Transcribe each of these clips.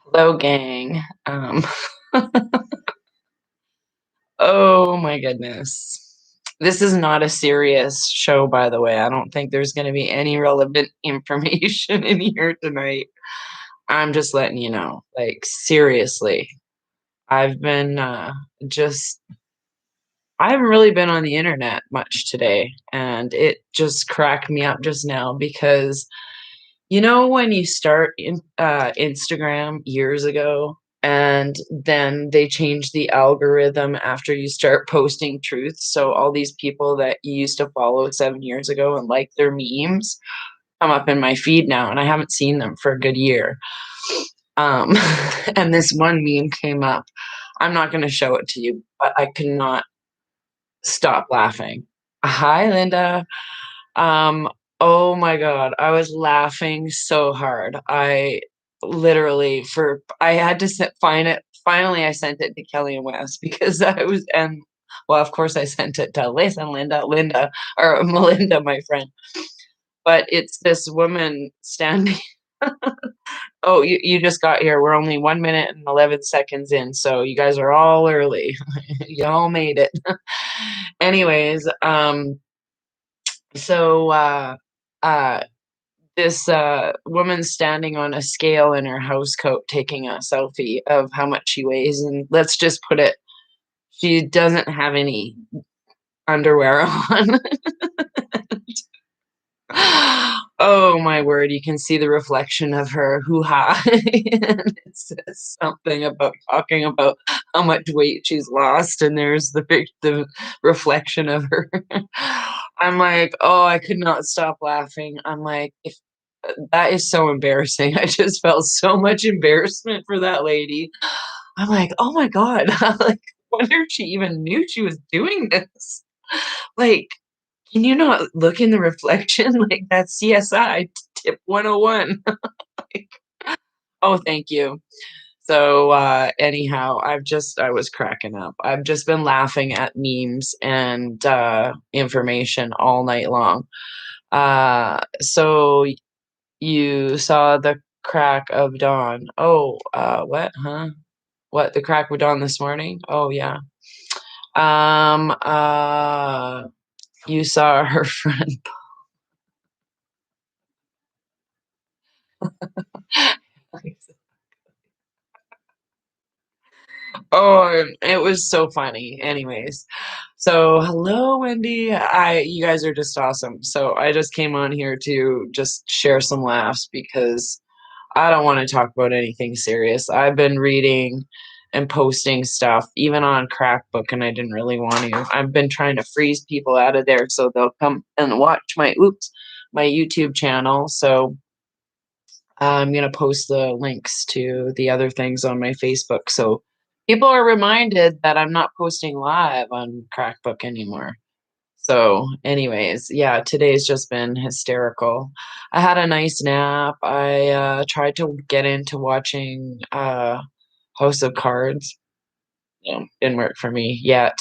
Hello, gang. Oh my goodness. This is not a serious show, by the way. I don't think there's going to be any relevant information in here tonight. I'm just letting you know. Like, seriously. I've been just, I haven't really been on the internet much today, and it just cracked me up just now because when you start Instagram years ago, and then they changed the algorithm after you start posting truth. So all these people that you used to follow 7 years ago and like their memes come up in my feed now, and I haven't seen them for a good year. Um, and this one meme came up. I'm not going to show it to you, but I could not stop laughing. Hi, Linda. Um, oh my God, I was laughing so hard. I had to find it. Finally, I sent it to Kelly and Wes because well, of course, I sent it to listen, Linda, or Melinda, my friend. But it's this woman standing. Oh, you just got here. We're only 1 minute and 11 seconds in, so you guys are all early. You all made it. Anyways, so uh, this woman standing on a scale in her house coat taking a selfie of how much she weighs, and let's just put it, she doesn't have any underwear on. Oh my word, you can see the reflection of her hoo-ha. And it says something about talking about how much weight she's lost, and there's the reflection of her. I'm like, oh, I could not stop laughing. I'm like, if that is so embarrassing. I just felt so much embarrassment for that lady. I'm like, oh my God. I'm like, wonder if she even knew she was doing this. Like, can you not look in the reflection? Like that's CSI tip 101. Like, oh, thank you. So anyhow, I was cracking up. I've just been laughing at memes and information all night long. So you saw the crack of dawn. Oh, what? Huh? What? The crack of dawn this morning? Oh, yeah. Um, uh, you saw her friend. Oh, it was so funny. Anyways, so hello, Wendy. You guys are just awesome. So I just came on here to just share some laughs because I don't want to talk about anything serious. I've been reading and posting stuff, even on Crackbook, and I didn't really want to. I've been trying to freeze people out of there so they'll come and watch my YouTube channel. So I'm gonna post the links to the other things on my Facebook, so people are reminded that I'm not posting live on Crackbook anymore. So, anyways, yeah, today's just been hysterical. I had a nice nap. I tried to get into watching House of Cards. Didn't work for me yet.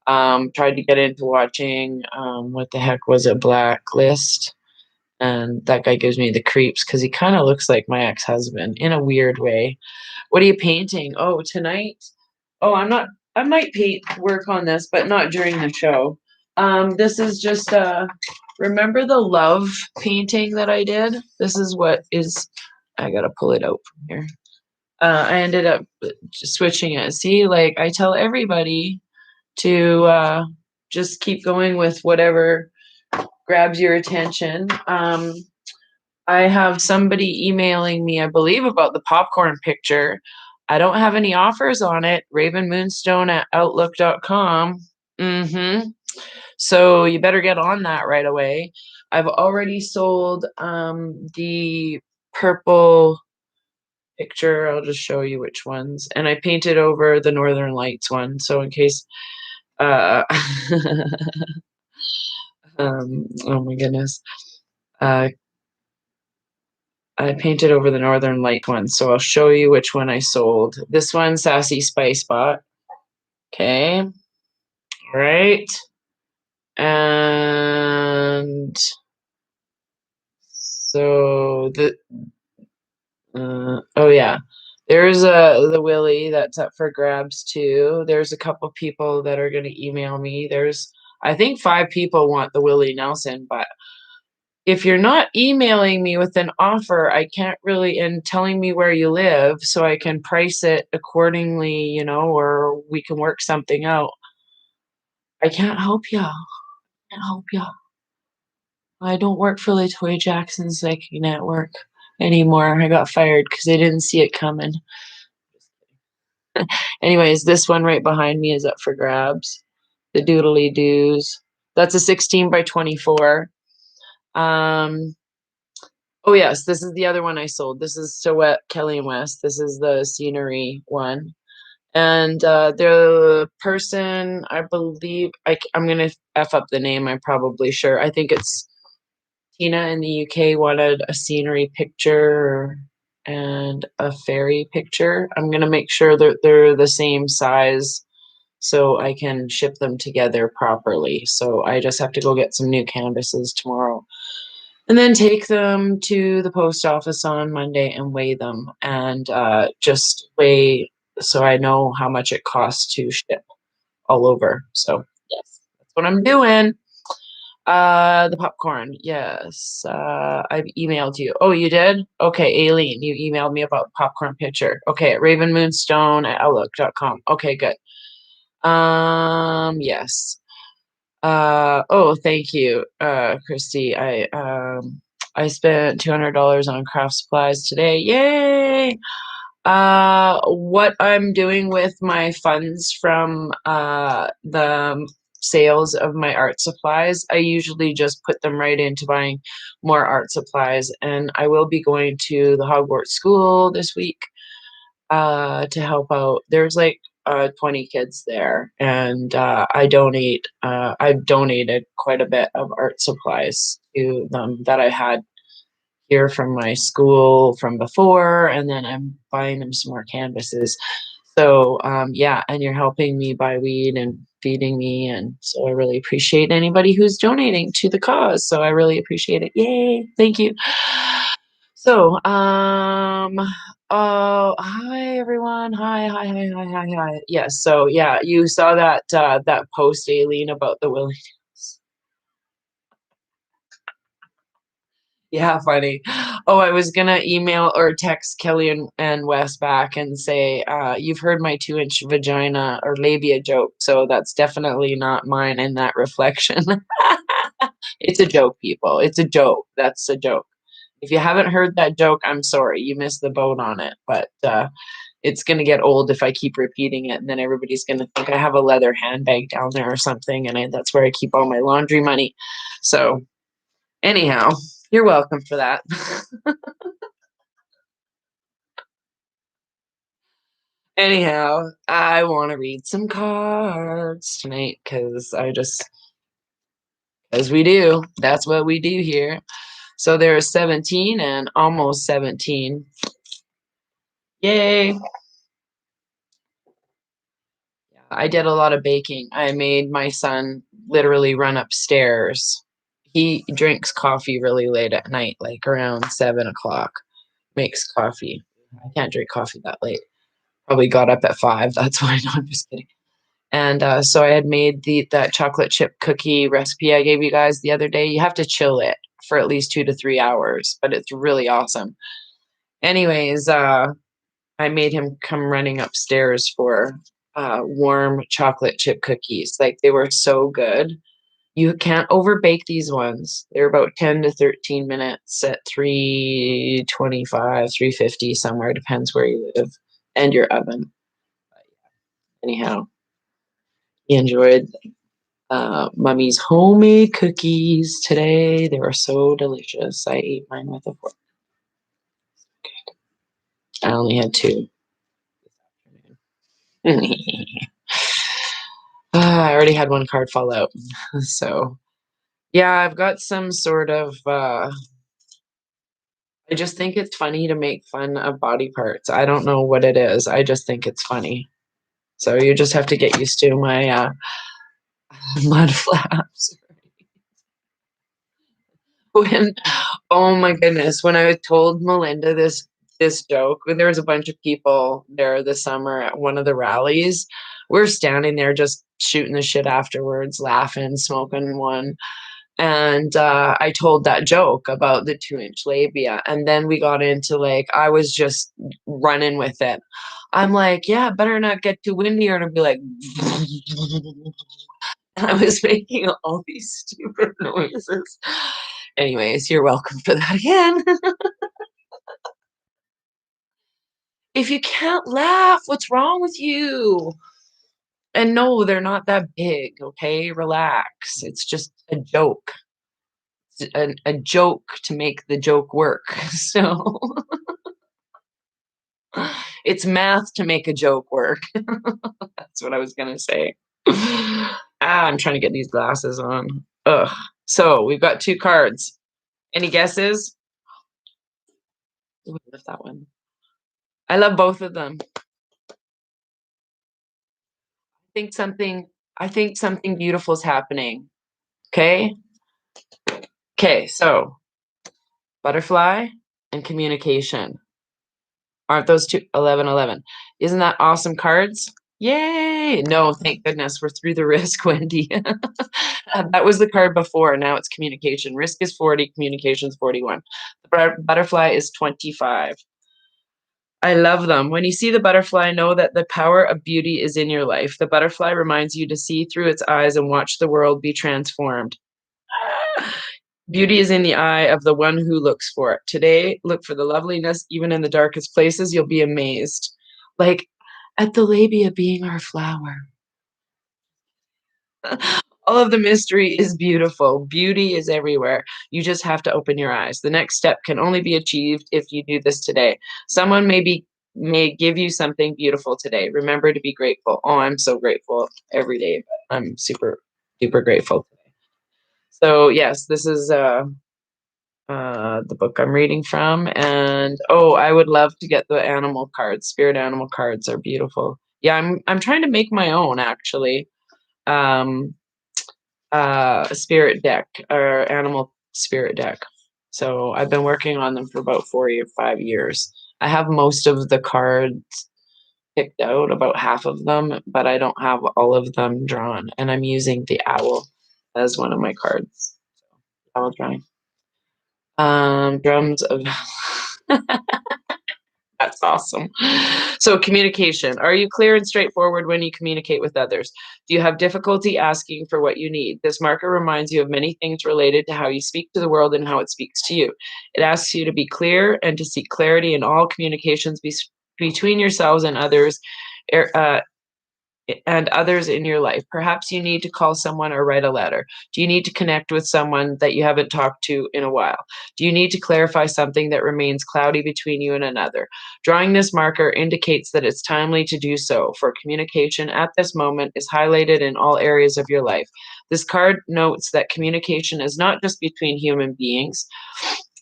Tried to get into watching what the heck was it, Blacklist, and that guy gives me the creeps because he kind of looks like my ex-husband in a weird way. What are you painting? Oh, tonight? Oh, I'm not. I might paint work on this, but not during the show. This is just remember the love painting that I did? This is what is I gotta pull it out from here. I ended up just switching it. See, like I tell everybody to just keep going with whatever grabs your attention. I have somebody emailing me, I believe, about the popcorn picture. I don't have any offers on it. Ravenmoonstone@outlook.com. Mm-hmm. So you better get on that right away. I've already sold the purple picture. I'll just show you which ones. And I painted over the Northern Lights one. So in case uh oh my goodness. Uh I painted over the Northern Light one, so I'll show you which one I sold. This one, Sassy Spice Bot. Okay. All right. And so oh yeah, There's the Willie that's up for grabs too. There's a couple people that are going to email me. There's I think 5 people want the Willie Nelson, but if you're not emailing me with an offer, I can't really, and telling me where you live so I can price it accordingly, or we can work something out. I can't help ya. Can't help ya. I don't work for Latoya Jackson's Psychic Network anymore. I got fired because they didn't see it coming. Anyways, this one right behind me is up for grabs. The Doodly Doos. That's a 16 by 24. Um, oh yes, this is the other one I sold. This is Sowet Kelly and West. This is the scenery one. And the person, I believe, I'm gonna F up the name, I'm probably sure. I think it's Tina in the UK wanted a scenery picture and a fairy picture. I'm gonna make sure that they're the same size so I can ship them together properly. So I just have to go get some new canvases tomorrow and then take them to the post office on Monday and weigh them and just weigh so I know how much it costs to ship all over. So yes, that's what I'm doing. The popcorn. Yes. I've emailed you. Oh, you did? Okay, Aileen, you emailed me about popcorn pitcher. Okay, at ravenmoonstone at outlook.com. Okay, good. Yes. Oh, thank you, Christy. I spent $200 on craft supplies today. Yay! What I'm doing with my funds from the sales of my art supplies, I usually just put them right into buying more art supplies, and I will be going to the Hogwarts school this week to help out. There's like 20 kids there, and I've donated quite a bit of art supplies to them that I had here from my school from before, and then I'm buying them some more canvases. So yeah, and you're helping me buy weed and feeding me, and so I really appreciate anybody who's donating to the cause. So I really appreciate it. Yay! Thank you. So oh, hi everyone. Hi. Yes. So yeah, you saw that post, Aileen, about the willingness. Yeah, funny. Oh, I was gonna email or text Kelly and Wes back and say, you've heard my 2-inch vagina or labia joke, so that's definitely not mine in that reflection. It's a joke, people. It's a joke. That's a joke. If you haven't heard that joke, I'm sorry, you missed the boat on it. But it's gonna get old if I keep repeating it, and then everybody's gonna think I have a leather handbag down there or something, and that's where I keep all my laundry money. So anyhow, you're welcome for that. Anyhow, I want to read some cards tonight because as we do, that's what we do here. So there's 17 and almost 17. Yay. I did a lot of baking. I made my son literally run upstairs. He drinks coffee really late at night, like around 7 o'clock. Makes coffee. I can't drink coffee that late. Probably got up at 5. That's why. No, I'm just kidding. And so I had made that chocolate chip cookie recipe I gave you guys the other day. You have to chill it for at least 2 to 3 hours, but it's really awesome. Anyways, I made him come running upstairs for warm chocolate chip cookies. Like they were so good. You can't overbake these ones. They're about 10 to 13 minutes at 325, 350 somewhere, depends where you live and your oven. Anyhow, he enjoyed Mummy's homemade cookies today. They were so delicious. I ate mine with a fork. I only had 2. I already had one card fall out. So, yeah, I've got some sort of. I just think it's funny to make fun of body parts. I don't know what it is. I just think it's funny. So you just have to get used to my mud flaps. When, oh my goodness, when I told Melinda this this joke when there was a bunch of people there this summer at one of the rallies. We're standing there just shooting the shit afterwards, laughing, smoking one. And I told that joke about the 2-inch labia. And then we got into like, I was just running with it. I'm like, yeah, better not get too windy or it'll be like, and I was making all these stupid noises. Anyways, you're welcome for that again. If you can't laugh, what's wrong with you? And no, they're not that big, okay? Relax. It's just a joke. It's a joke to make the joke work. So it's math to make a joke work. That's what I was gonna say. I'm trying to get these glasses on. Ugh. So we've got 2 cards. Any guesses? Ooh, I love that one. I love both of them. Think something I think something beautiful is happening. Okay? Okay, so butterfly and communication. Aren't those 2 11, 11? Isn't that awesome cards? Yay! No, thank goodness we're through the risk, Wendy. That was the card before, now it's communication. Risk is 40, communication's 41. The butterfly is 25. I love them. When you see the butterfly, know that the power of beauty is in your life. The butterfly reminds you to see through its eyes and watch the world be transformed. Beauty is in the eye of the one who looks for it. Today, look for the loveliness even in the darkest places. You'll be amazed. Like at the labia being our flower. All of the mystery is beautiful. Beauty is everywhere. You just have to open your eyes. The next step can only be achieved if you do this today. Someone may give you something beautiful today. Remember to be grateful. Oh, I'm so grateful every day, but I'm super duper grateful today. So yes, this is the book I'm reading from. And oh, I would love to get the animal cards. Spirit animal cards are beautiful. Yeah, I'm trying to make my own actually. Um, a spirit deck or animal spirit deck. So I've been working on them for about 4 or 5 years. I have most of the cards picked out, about half of them, but I don't have all of them drawn. And I'm using the owl as one of my cards. So owl drawing. Drums of That's awesome. So, communication. Are you clear and straightforward when you communicate with others? Do you have difficulty asking for what you need? This marker reminds you of many things related to how you speak to the world and how it speaks to you. It asks you to be clear and to seek clarity in all communications between yourselves er, uh, and others in your life. Perhaps you need to call someone or write a letter. Do you need to connect with someone that you haven't talked to in a while? Do you need to clarify something that remains cloudy between you and another? Drawing this marker indicates that it's timely to do so, for communication at this moment is highlighted in all areas of your life. This card notes that communication is not just between human beings,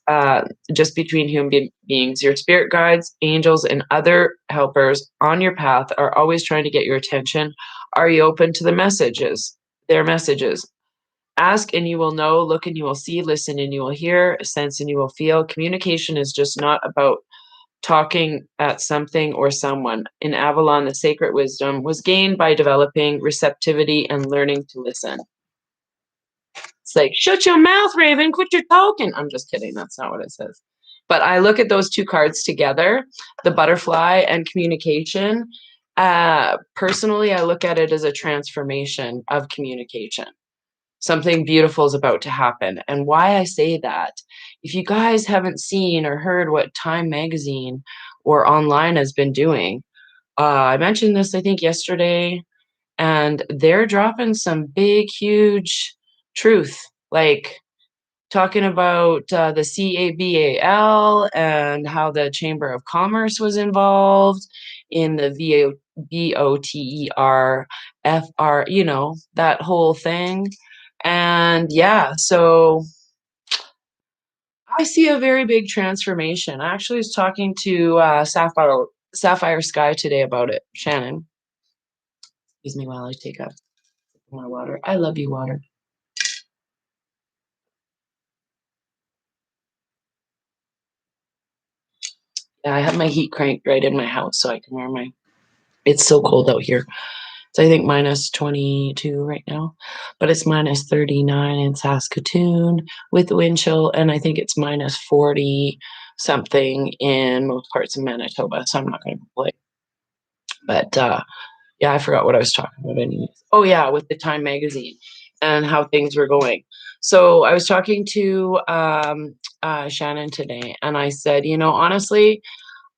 uh, just between human beings. Your spirit guides, angels, and other helpers on your path are always trying to get your attention. Are you open to their messages? Ask and you will know, look and you will see, listen and you will hear, sense and you will feel. Communication is just not about talking at something or someone. In Avalon, the sacred wisdom was gained by developing receptivity and learning to listen. It's like, shut your mouth, Raven, quit your talking. I'm just kidding. That's not what it says. But I look at those 2 cards together, the butterfly and communication. Personally, I look at it as a transformation of communication. Something beautiful is about to happen. And why I say that, if you guys haven't seen or heard what Time Magazine or online has been doing, I mentioned this, I think, yesterday, and they're dropping some big, huge truth, like talking about the CABAL and how the Chamber of Commerce was involved in the VOTERFR, that whole thing. And yeah, so I see a very big transformation. I actually was talking to Sapphire Sky today about it. Shannon, excuse me while I take a sip of my water. I love you, water. Yeah, I have my heat cranked right in my house so I can wear my it's so cold out here. It's I think -22 right now, but it's -39 in Saskatoon with the wind chill, and I think it's -40 something in most parts of Manitoba, so I'm not gonna complain. But, yeah, I forgot what I was talking about anyways. Oh, yeah, with the Time magazine and how things were going. So, I was talking to, Shannon today, and I said, "You know, honestly,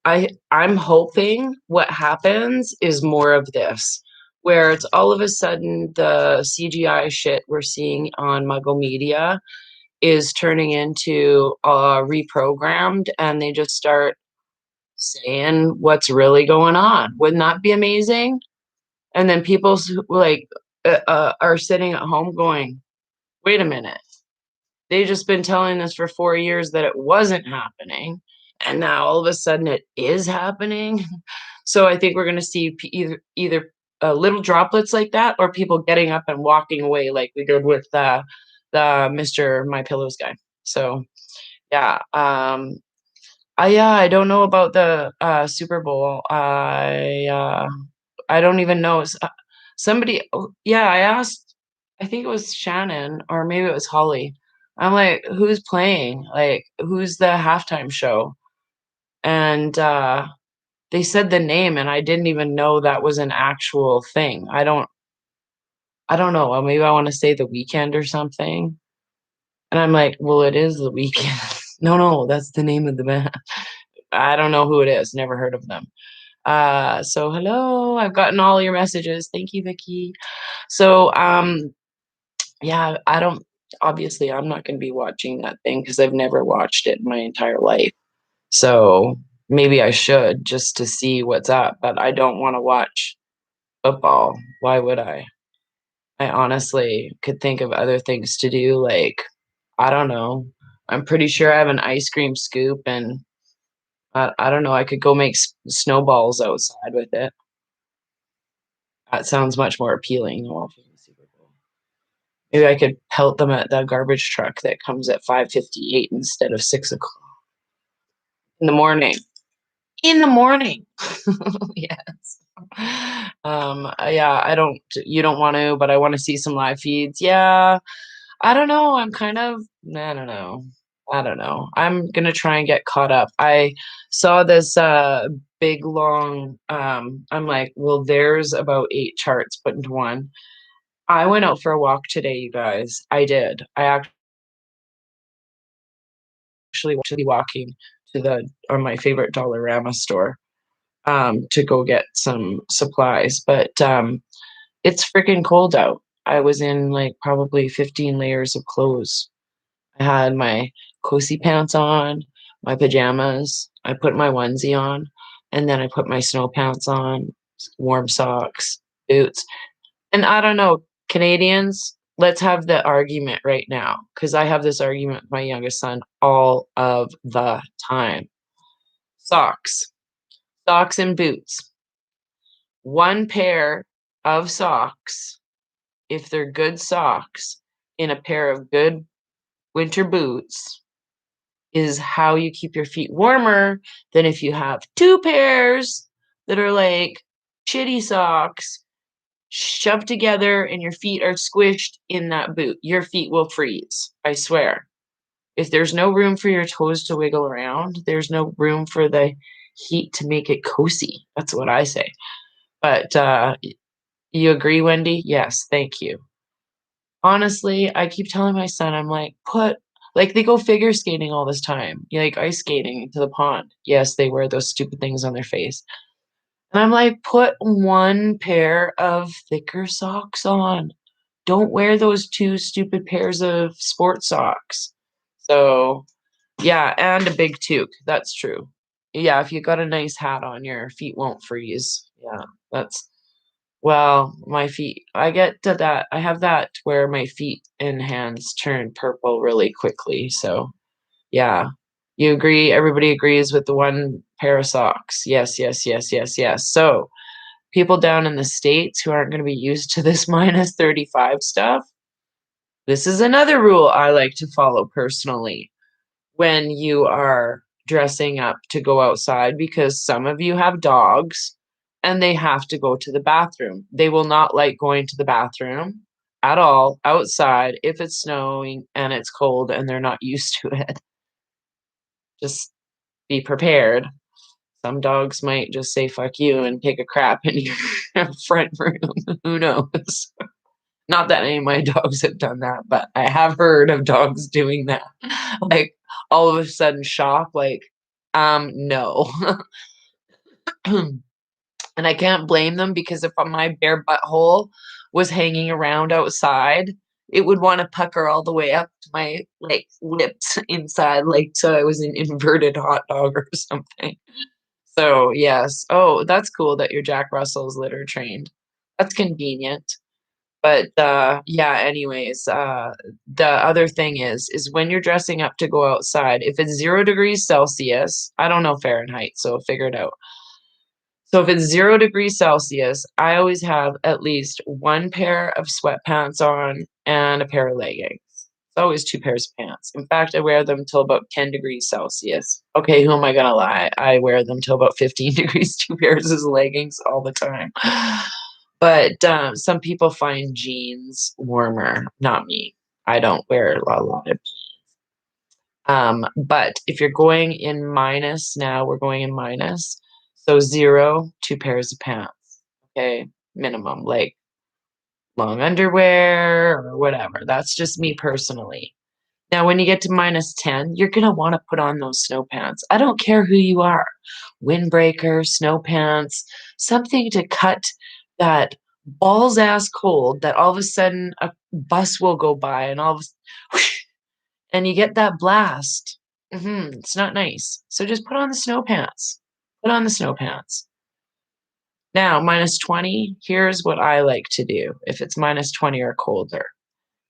I'm hoping what happens is more of this, where it's all of a sudden the CGI shit we're seeing on Muggle Media is turning into, reprogrammed, and they just start saying what's really going on. Wouldn't that be amazing? And then people's like, are sitting at home going, "Wait a minute. They just been telling us for 4 years that it wasn't happening, and now all of a sudden it is happening." So I think we're gonna see little droplets like that or people getting up and walking away like we did with the Mr. My Pillows guy. So, yeah, I don't know about the, Super Bowl. I don't even know. Somebody yeah, I asked I think it was Shannon or maybe it was Holly. I'm like, "Who's playing? Like, who's the halftime show?" And, they said the name, and I didn't even know that was an actual thing. I don't know, maybe I wanna say The Weekend or something, and I'm like, "Well, it is The Weekend." "No, no, that's the name of the band." I don't know who it is, never heard of them. So hello, I've gotten all your messages. Thank you, Vicky. So, yeah, I don't obviously, I'm not gonna be watching that thing because 'cause I've never watched it in my entire life. So, maybe I should just to see what's up, but I don't wanna watch football. Why would I? I honestly could think of other things to do, like, I don't know. I'm pretty sure I have an ice cream scoop and I don't know, I could go make snowballs outside with it. That sounds much more appealing than watching the Super Bowl. Maybe I could pelt them at the garbage truck that comes at 5:58 instead of 6 o'clock in the morning. In the morning. Yes. Yeah, I don't you don't want to, but I wanna see some live feeds. Yeah, I don't know, I'm kind of I don't know. I don't know. I'm gonna try and get caught up. I saw this, big, long, I'm like, "Well, there's about 8 charts put into one." I went out for a walk today, you guys. I did. I actually walking to the or my favorite Dollarama store, to go get some supplies, but, it's freaking cold out. I was in, like, probably 15 layers of clothes. I had my cozy pants on, my pajamas, I put my onesie on, and then I put my snow pants on, warm socks, boots. And I don't know, Canadians, let's have the argument right now, because I have this argument with my youngest son all of the time. Socks, socks and boots. One pair of socks, if they're good socks, in a pair of good winter boots is how you keep your feet warmer than if you have 2 pairs that are like shitty socks shoved together and your feet are squished in that boot. Your feet will freeze, I swear. If there's no room for your toes to wiggle around, there's no room for the heat to make it cozy. That's what I say. But, you agree, Wendy? Yes, thank you. Honestly, I keep telling my son, I'm like, "Put" like, they go figure skating all this time, like, ice skating into the pond. Yes, they wear those stupid things on their face. And I'm like, "Put 1 pair of thicker socks on. Don't wear those 2 stupid pairs of sport socks." So, yeah, and a big toque, that's true. Yeah, if you got a nice hat on, your feet won't freeze. Yeah, that's well, my feet I get to that I have that where my feet and hands turn purple really quickly, so, yeah. You agree everybody agrees with the 1 pair of socks. Yes, yes, yes, yes, yes. So, people down in the States who aren't gonna be used to this -35 stuff, this is another rule I like to follow personally. When you are dressing up to go outside because some of you have dogs and they have to go to the bathroom. They will not like going to the bathroom at all outside if it's snowing and it's cold and they're not used to it. Just be prepared. Some dogs might just say fuck you and take a crap in your front room. Who knows? Not that any of my dogs have done that, but I have heard of dogs doing that. Like all of a sudden shock, like, no. And I can't blame them because if my bare butthole was hanging around outside, it would want to pucker all the way up to my like lips inside, like so I was an inverted hot dog or something. So yes. Oh, that's cool that your Jack Russell's litter trained. That's convenient. But yeah, anyways, the other thing is when you're dressing up to go outside, if it's 0 degrees Celsius, I don't know Fahrenheit, so figure it out. So if it's 0 degrees Celsius, I always have at least one pair of sweatpants on and a pair of leggings. It's always two pairs of pants. In fact, I wear them till about 10 degrees Celsius. Okay, who am I gonna lie? I wear them till about 15 degrees, two pairs of leggings all the time. But some people find jeans warmer, not me. I don't wear a lot of but if you're going in minus now, we're going in minus. So 0, two pairs of pants. Okay, minimum, like long underwear or whatever. That's just me personally. Now, when you get to minus 10, you're gonna want to put on those snow pants. I don't care who you are. Windbreaker, snow pants, something to cut that balls ass cold that all of a sudden a bus will go by and all of a and you get that blast. It's not nice. So just put on the snow pants. Put on the snow pants. Now, minus 20, here's what I like to do if it's minus 20 or colder.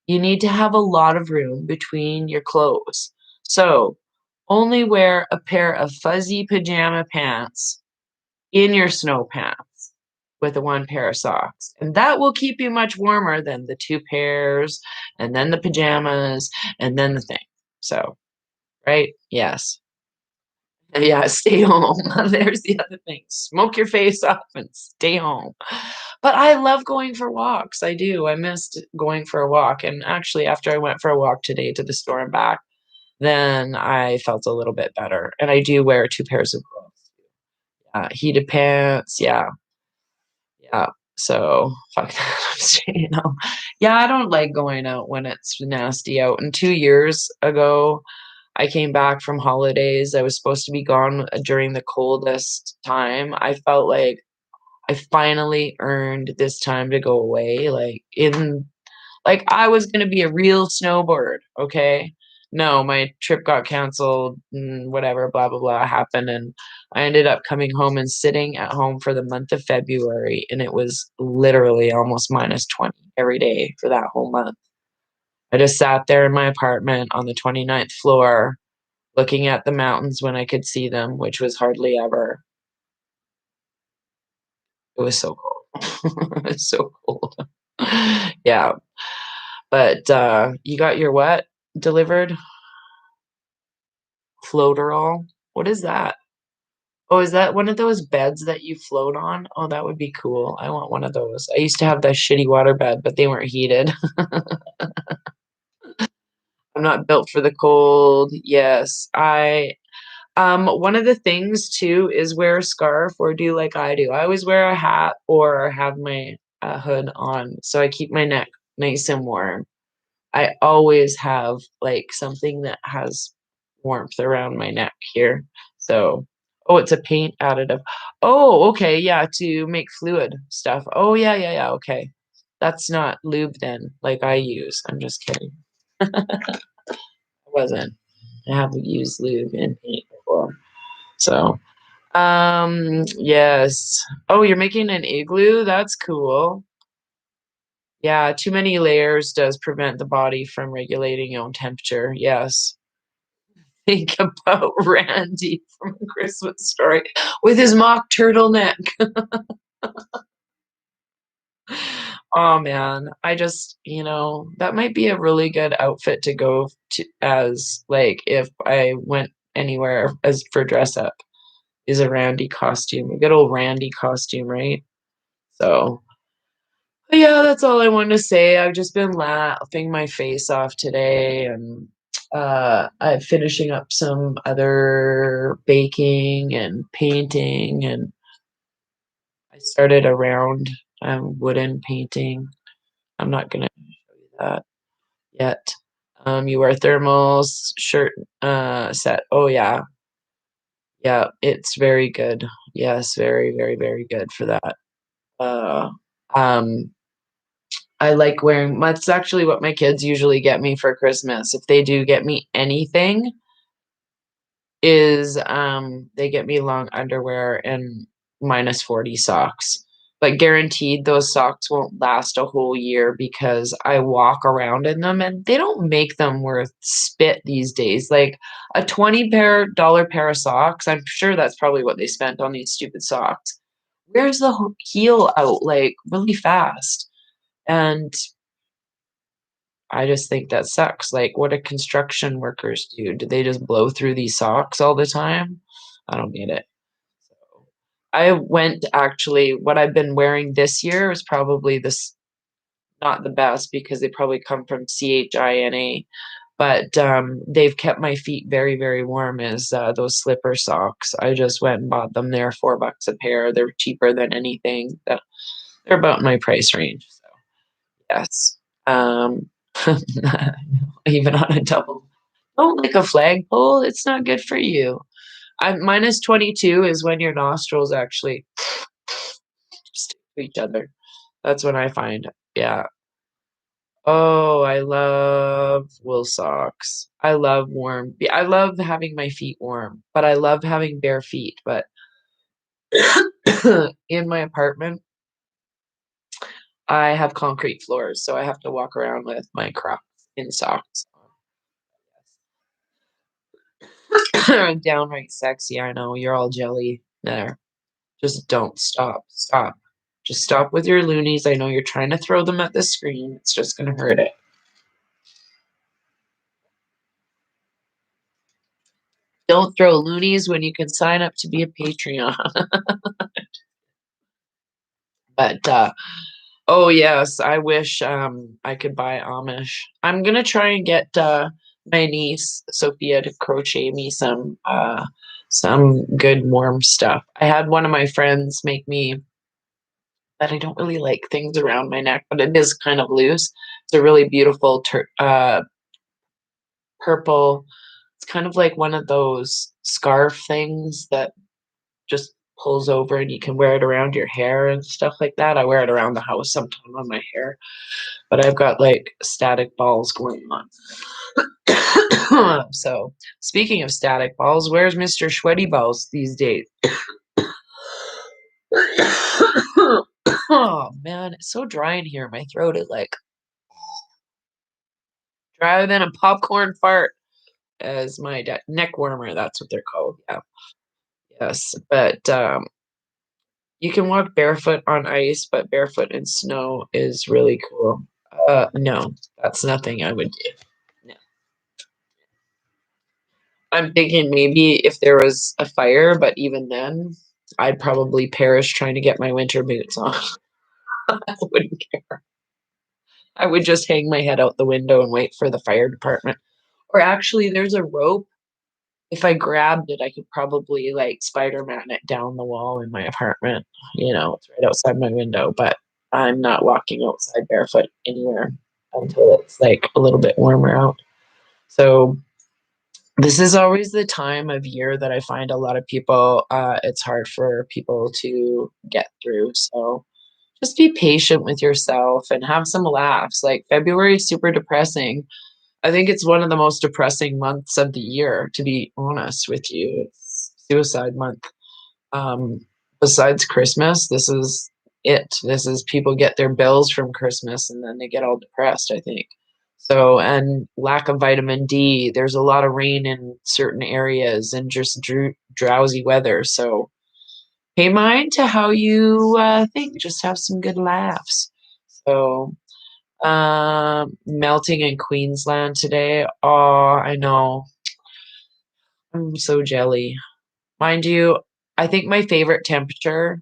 You need to have a lot of room between your clothes. So only wear a pair of fuzzy pajama pants in your snow pants with a one pair of socks. And that will keep you much warmer than the two pairs and then the pajamas and then the thing. So right? Yes. Yeah, stay home. There's the other thing. Smoke your face off and stay home. But I love going for walks. I do. I missed going for a walk. And actually, after I went for a walk today to the store and back, then I felt a little bit better. And I do wear two pairs of clothes. Heated pants. Yeah. Yeah. So fuck that. I'm staying home. Yeah, I don't like going out when it's nasty out. And 2 years ago, I came back from holidays. I was supposed to be gone during the coldest time. I felt like I finally earned this time to go away. Like I was gonna be a real snowbird, okay? No, my trip got canceled and whatever, blah blah blah happened, and I ended up coming home and sitting at home for the month of February, and it was literally almost minus 20 every day for that whole month. I just sat there in my apartment on the 29th floor looking at the mountains when I could see them, which was hardly ever. It was so cold. It was so cold. Yeah, but, you got your what delivered? Floaterall? What is that? Oh, is that one of those beds that you float on? Oh, that would be cool. I want one of those. I used to have that shitty water bed, but they weren't heated. I'm not built for the cold. Yes, one of the things too is wear a scarf or do like I do. I always wear a hat or have my hood on so I keep my neck nice and warm. I always have like something that has warmth around my neck here. So, oh, it's a paint additive. Oh, okay, yeah, to make fluid stuff. Oh, yeah, yeah, yeah, okay. That's not lube then, like I use. I'm just kidding. I wasn't. I haven't used lube in paint before. So, yes. Oh, you're making an igloo? That's cool. Yeah, too many layers does prevent the body from regulating your own temperature. Yes. Think about Randy from A Christmas Story with his mock turtleneck. Oh man, I just, that might be a really good outfit to go to as like if I went anywhere as for dress up is a Randy costume, a good old Randy costume, right? So, but yeah, that's all I wanted to say. I've just been laughing my face off today, and I'm finishing up some other baking and painting, and I started a round wooden painting. I'm not gonna show you that yet. You wear thermals, shirt, set. Oh yeah, yeah, it's very good. Yes, very, very, very good for that. Uh, um, I like wearing that's actually what my kids usually get me for Christmas. If they do get me anything, is they get me long underwear and -40 socks. But guaranteed those socks won't last a whole year because I walk around in them and they don't make them worth spit these days. Like a 20 dollar pair of socks, I'm sure that's probably what they spent on these stupid socks. Where's the heel out like really fast? And I just think that sucks. Like, what do construction workers do? Do they just blow through these socks all the time? I don't get it. So, I went actually what I've been wearing this year is probably this not the best because they probably come from China, but, they've kept my feet very, very warm is, those slipper socks. I just went and bought them. They're $4 a pair. They're cheaper than anything. They're about my price range, so yes. Um, even on a double. Don't lick a flagpole, it's not good for you. I'm -22 is when your nostrils actually stick to each other. That's when I find yeah. Oh, I love wool socks. I love warm I love having my feet warm, but I love having bare feet, but in my apartment, I have concrete floors, so I have to walk around with my Crocs in socks on. Downright sexy, I know, you're all jelly there. Just don't stop, stop. Just stop with your loonies. I know you're trying to throw them at the screen. It's just gonna hurt it. Don't throw loonies when you can sign up to be a Patreon. But oh yes, I wish I could buy Amish. I'm gonna try and get my niece Sophia to crochet me some good warm stuff. I had one of my friends make me but I don't really like things around my neck, but it is kind of loose. It's a really beautiful purple. It's kind of like one of those scarf things that just pulls over and you can wear it around your hair and stuff like that. I wear it around the house sometime on my hair, but I've got like static balls going on. So, speaking of static balls, where's Mr. Sweaty Balls these days? Oh man, it's so dry in here. My throat is like drier than a popcorn fart. As my neck warmer, that's what they're called. Yeah, yes, but you can walk barefoot on ice, but barefoot in snow is really cool. No, that's nothing I would do. No. I'm thinking maybe if there was a fire, but even then, I'd probably perish trying to get my winter boots on. I wouldn't care. I would just hang my head out the window and wait for the fire department. Or actually, there's a rope. If I grabbed it, I could probably like Spider-Man it down the wall in my apartment. You know, it's right outside my window, but I'm not walking outside barefoot anywhere until it's like a little bit warmer out. So this is always the time of year that I find a lot of people, it's hard for people to get through. So just be patient with yourself and have some laughs. Like February is super depressing. I think it's one of the most depressing months of the year, to be honest with you. It's suicide month. Um, Besides Christmas, this is it. This is people get their bills from Christmas and then they get all depressed, I think. So, and lack of vitamin D, there's a lot of rain in certain areas and just drowsy weather. So, pay mind to how you think. Just have some good laughs. So, melting in Queensland today. Oh, I know. I'm so jelly. Mind you, I think my favorite temperature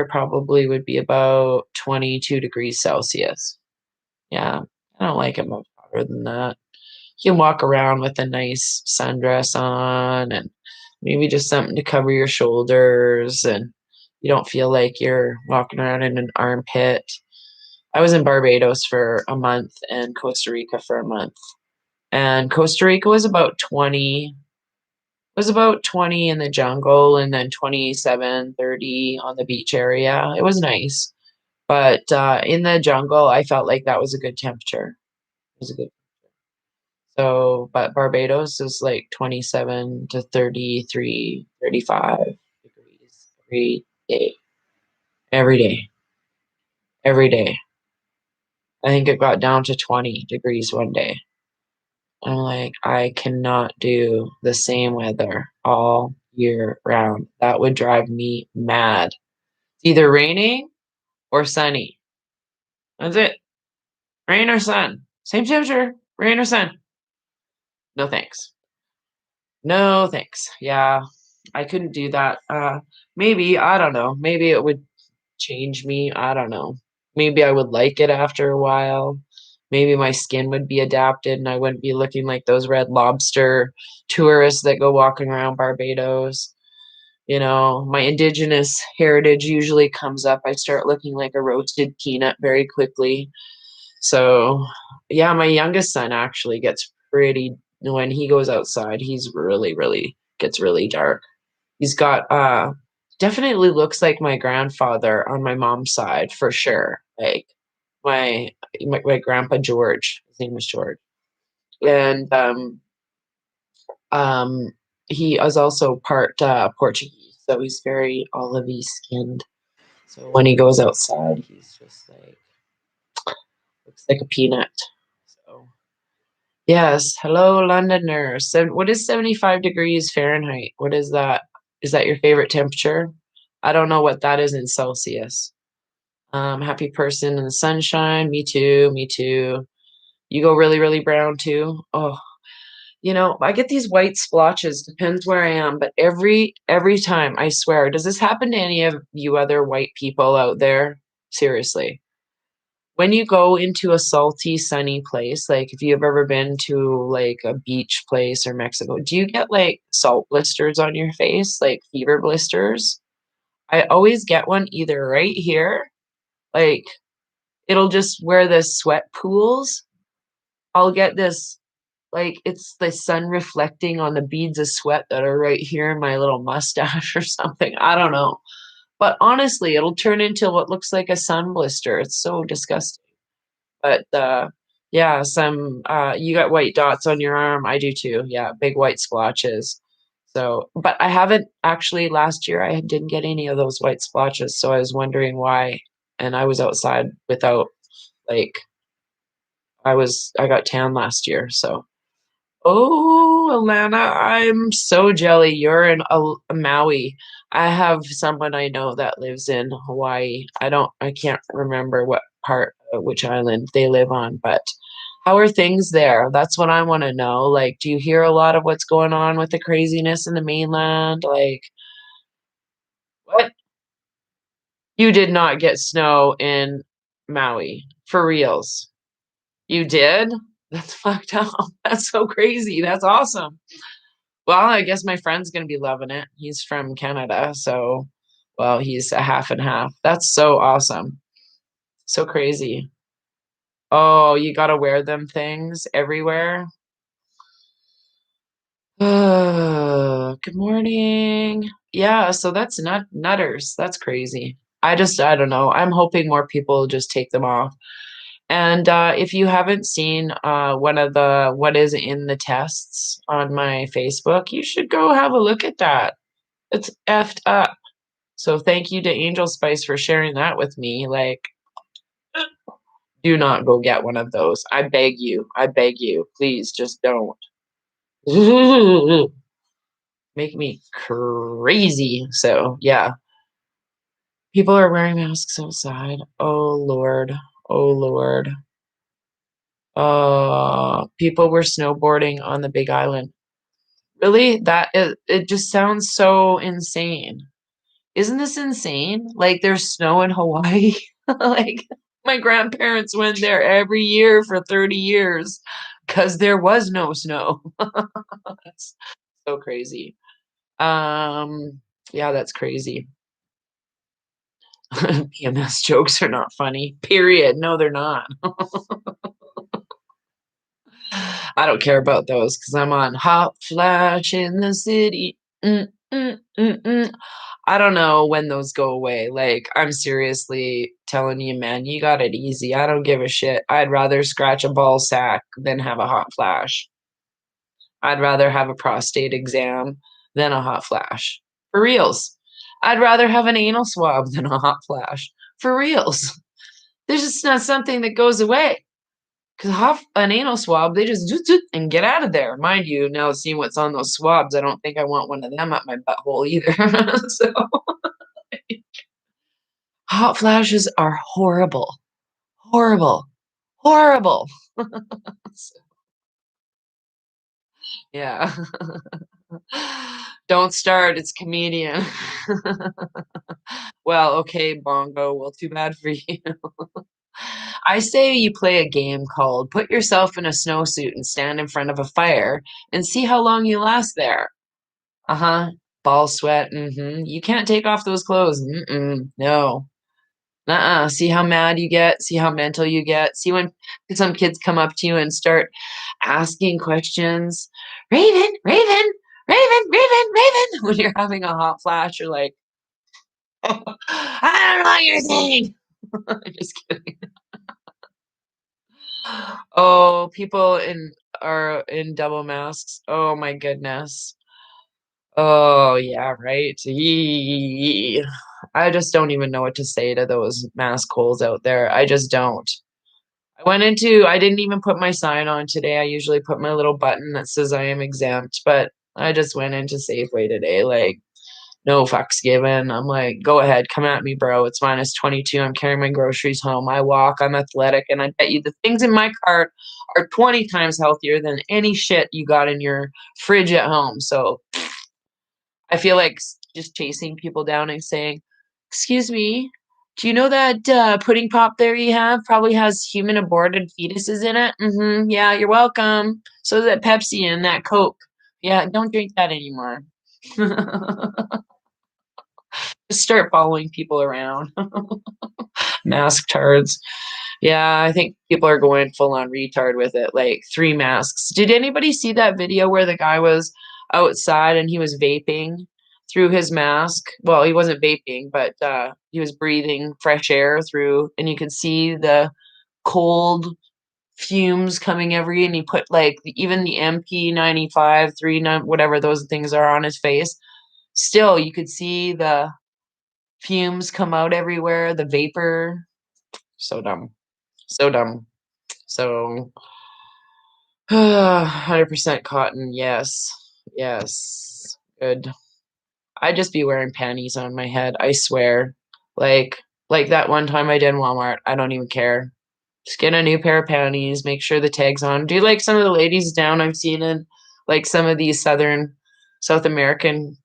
probably would be about 22 degrees Celsius. Yeah, I don't like it much hotter than that. You can walk around with a nice sundress on and maybe just something to cover your shoulders, and you don't feel like you're walking around in an armpit. I was in Barbados for a month and Costa Rica for a month. And Costa Rica was about 20 in the jungle and then 27, 30 on the beach area. It was nice. But in the jungle, I felt like that was a good temperature. It was a good. So, but Barbados is like 27 to 33, 35 degrees every day. Every day. Every day. I think it got down to 20 degrees one day. I'm like, I cannot do the same weather all year round. That would drive me mad. It's either raining or sunny. That's it. Rain or sun. Same temperature. Rain or sun. No thanks. No thanks. Yeah, I couldn't do that. Maybe, I don't know. Maybe it would change me. I don't know. Maybe I would like it after a while. Maybe my skin would be adapted and I wouldn't be looking like those red lobster tourists that go walking around Barbados. My indigenous heritage usually comes up. I start looking like a roasted peanut very quickly. So, yeah, my youngest son actually gets pretty when he goes outside, he's really, really gets really dark. He's got definitely looks like my grandfather on my mom's side for sure. Like my my grandpa George, his name was George. And um he is also part Portuguese, so he's very olivey skinned. So when he goes outside, he's just like looks like a peanut. So yes, hello Londoners. So what is 75 degrees Fahrenheit? What is that? Is that your favorite temperature? I don't know what that is in Celsius. Happy person in the sunshine. Me too. Me too. You go really, really brown too. Oh, I get these white splotches. Depends where I am, but every time, I swear. Does this happen to any of you other white people out there? Seriously. When you go into a salty, sunny place, like if you've ever been to like a beach place or Mexico, do you get like salt blisters on your face, like fever blisters? I always get one either right here, like it'll just where the sweat pools. I'll get this, like it's the sun reflecting on the beads of sweat that are right here in my little mustache or something. I don't know. But honestly, it'll turn into what looks like a sun blister. It's so disgusting. But yeah, some you got white dots on your arm. I do too. Yeah, big white splotches. So, but I haven't actually last year I didn't get any of those white splotches, so I was wondering why. And I was outside without like I got tan last year, so oh, Alana, I'm so jelly. You're in Maui. I have someone I know that lives in Hawaii. I can't remember what part, which island they live on, but how are things there? That's what I want to know. Like, do you hear a lot of what's going on with the craziness in the mainland? Like, what? You did not get snow in Maui for reals. You did? That's fucked up. That's so crazy. That's awesome. Well, I guess my friend's gonna be loving it. He's from Canada, so well, he's a half and half. That's so awesome. So crazy. Oh, you gotta wear them things everywhere. Good morning. Yeah, so that's nutters. That's crazy. I don't know. I'm hoping more people just take them off. And if you haven't seen one of the what is in the tests on my Facebook, you should go have a look at that. It's effed up. So thank you to Angel Spice for sharing that with me. Like, do not go get one of those. I beg you. I beg you. Please just don't. Make me crazy. So yeah. People are wearing masks outside. Oh Lord. Oh Lord. People were snowboarding on the Big Island. Really? It just sounds so insane. Isn't this insane? Like, there's snow in Hawaii. Like, my grandparents went there every year for 30 years because there was no snow. That's so crazy. Um, yeah, that's crazy. PMS jokes are not funny. Period. No, they're not. I don't care about those because I'm on Hot Flash in the City. Mm, mm, mm, mm. I don't know when those go away. Like, I'm seriously telling you, man, you got it easy. I don't give a shit. I'd rather scratch a ball sack than have a hot flash. I'd rather have a prostate exam than a hot flash. For reals. I'd rather have an anal swab than a hot flash. For reals. There's just not something that goes away. Because an anal swab, they just zoot, zoot, and get out of there. Mind you, now seeing what's on those swabs, I don't think I want one of them up my butthole either. So hot flashes are horrible, horrible, horrible. Yeah. Don't start, it's comedian. Well, okay, Bongo. Well, too bad for you. I say you play a game called Put Yourself in a Snowsuit and Stand in Front of a Fire and see how long you last there. Uh-huh. Ball sweat. You can't take off those clothes. No. Uh-uh. See how mad you get. See how mental you get. See when some kids come up to you and start asking questions. Raven, Raven, Raven, Raven, Raven. When you're having a hot flash, you're like, I don't know what you're saying. Just kidding. Oh, people in are in double masks. Oh my goodness. Oh yeah, right. Yee. I just don't even know what to say to those mask holes out there. I just don't. I didn't even put my sign on today. I usually put my little button that says I am exempt, but I just went into Safeway today, like, no fucks given. I'm like, go ahead, come at me, bro. It's -22. I'm carrying my groceries home. I walk, I'm athletic, and I bet you the things in my cart are 20 times healthier than any shit you got in your fridge at home. So I feel like just chasing people down and saying, "Excuse me, do you know that pudding pop there you have probably has human aborted fetuses in it?" Yeah, you're welcome. So that Pepsi and that Coke. Yeah, don't drink that anymore. Just start following people around. Mask tards. Yeah, I think people are going full on retard with it, like 3 masks. Did anybody see that video where the guy was outside and he was vaping through his mask? Well, he wasn't vaping, but, he was breathing fresh air through and you could see the cold fumes coming and he put, like, even the MP95, 39 whatever those things are on his face. Still, you could see the fumes come out everywhere, the vapor. So dumb. So dumb. So 100% cotton, yes. Yes. Good. I'd just be wearing panties on my head, I swear. Like like that one time I did in Walmart, I don't even care. Just get a new pair of panties, make sure the tag's on. Do you like some of the ladies down I've seen in like some of these South American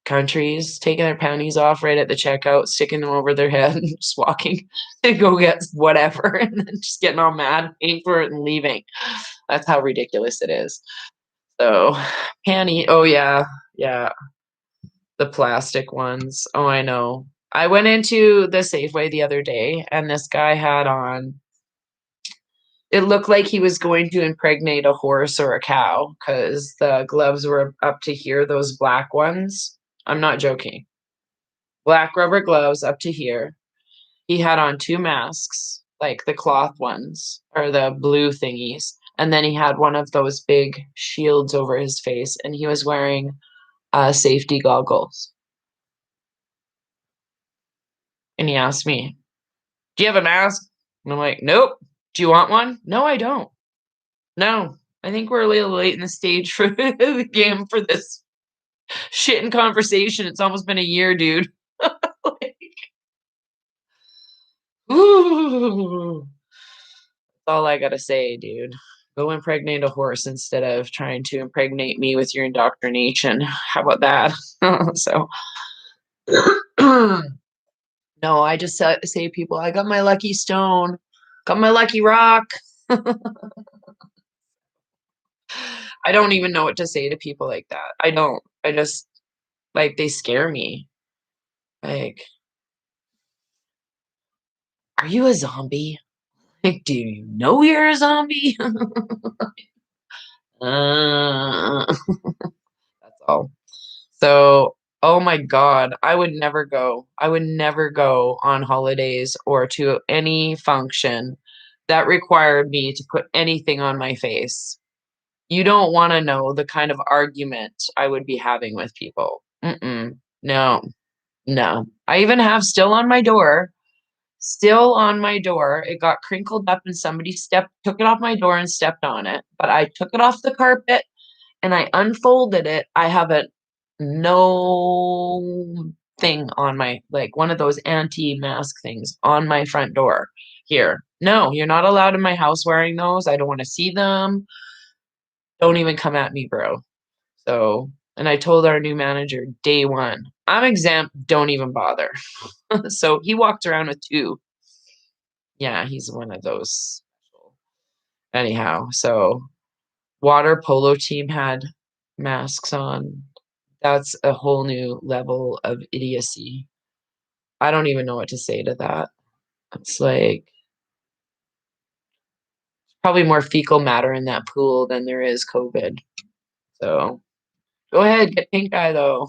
countries taking their panties off right at the checkout, sticking them over their head, and just walking to go get whatever, and then just getting all mad, paying for it, and leaving. That's how ridiculous it is. So, oh yeah, yeah, the plastic ones. Oh, I know. I went into the Safeway the other day, and this guy had on. It looked like he was going to impregnate a horse or a cow because the gloves were up to here, those black ones. I'm not joking. Black rubber gloves up to here. He had on 2 masks, like the cloth ones or the blue thingies, and then he had one of those big shields over his face, and he was wearing, safety goggles. And he asked me, "Do you have a mask?" And I'm like, "Nope. Do you want one?" "No, I don't. No. I think we're a little late in the stage for the game for this shitting conversation. It's almost been a year, dude." Like, ooh. That's all I gotta say, dude. Go impregnate a horse instead of trying to impregnate me with your indoctrination. How about that? So, no, I just say to people, I got my lucky stone, got my lucky rock. I don't even know what to say to people like that. I don't. I just like they scare me. Like, are you a zombie? Like, do you know you're a zombie? That's all. So, oh my God, I would never go. I would never go on holidays or to any function that required me to put anything on my face. You don't want to know the kind of argument I would be having with people. Mm-mm. No, no. I even have still on my door. It got crinkled up and somebody took it off my door and stepped on it. But I took it off the carpet and I unfolded it. I have a no thing on my, like one of those anti-mask things on my front door here. No, you're not allowed in my house wearing those. I don't want to see them. Don't even come at me, bro. So, and I told our new manager day one, I'm exempt, don't even bother. So he walked around with two. Yeah, he's one of those. Anyhow, so water polo team had masks on. That's a whole new level of idiocy. I don't even know what to say to that. It's like probably more fecal matter in that pool than there is COVID. So go ahead, get pink eye though.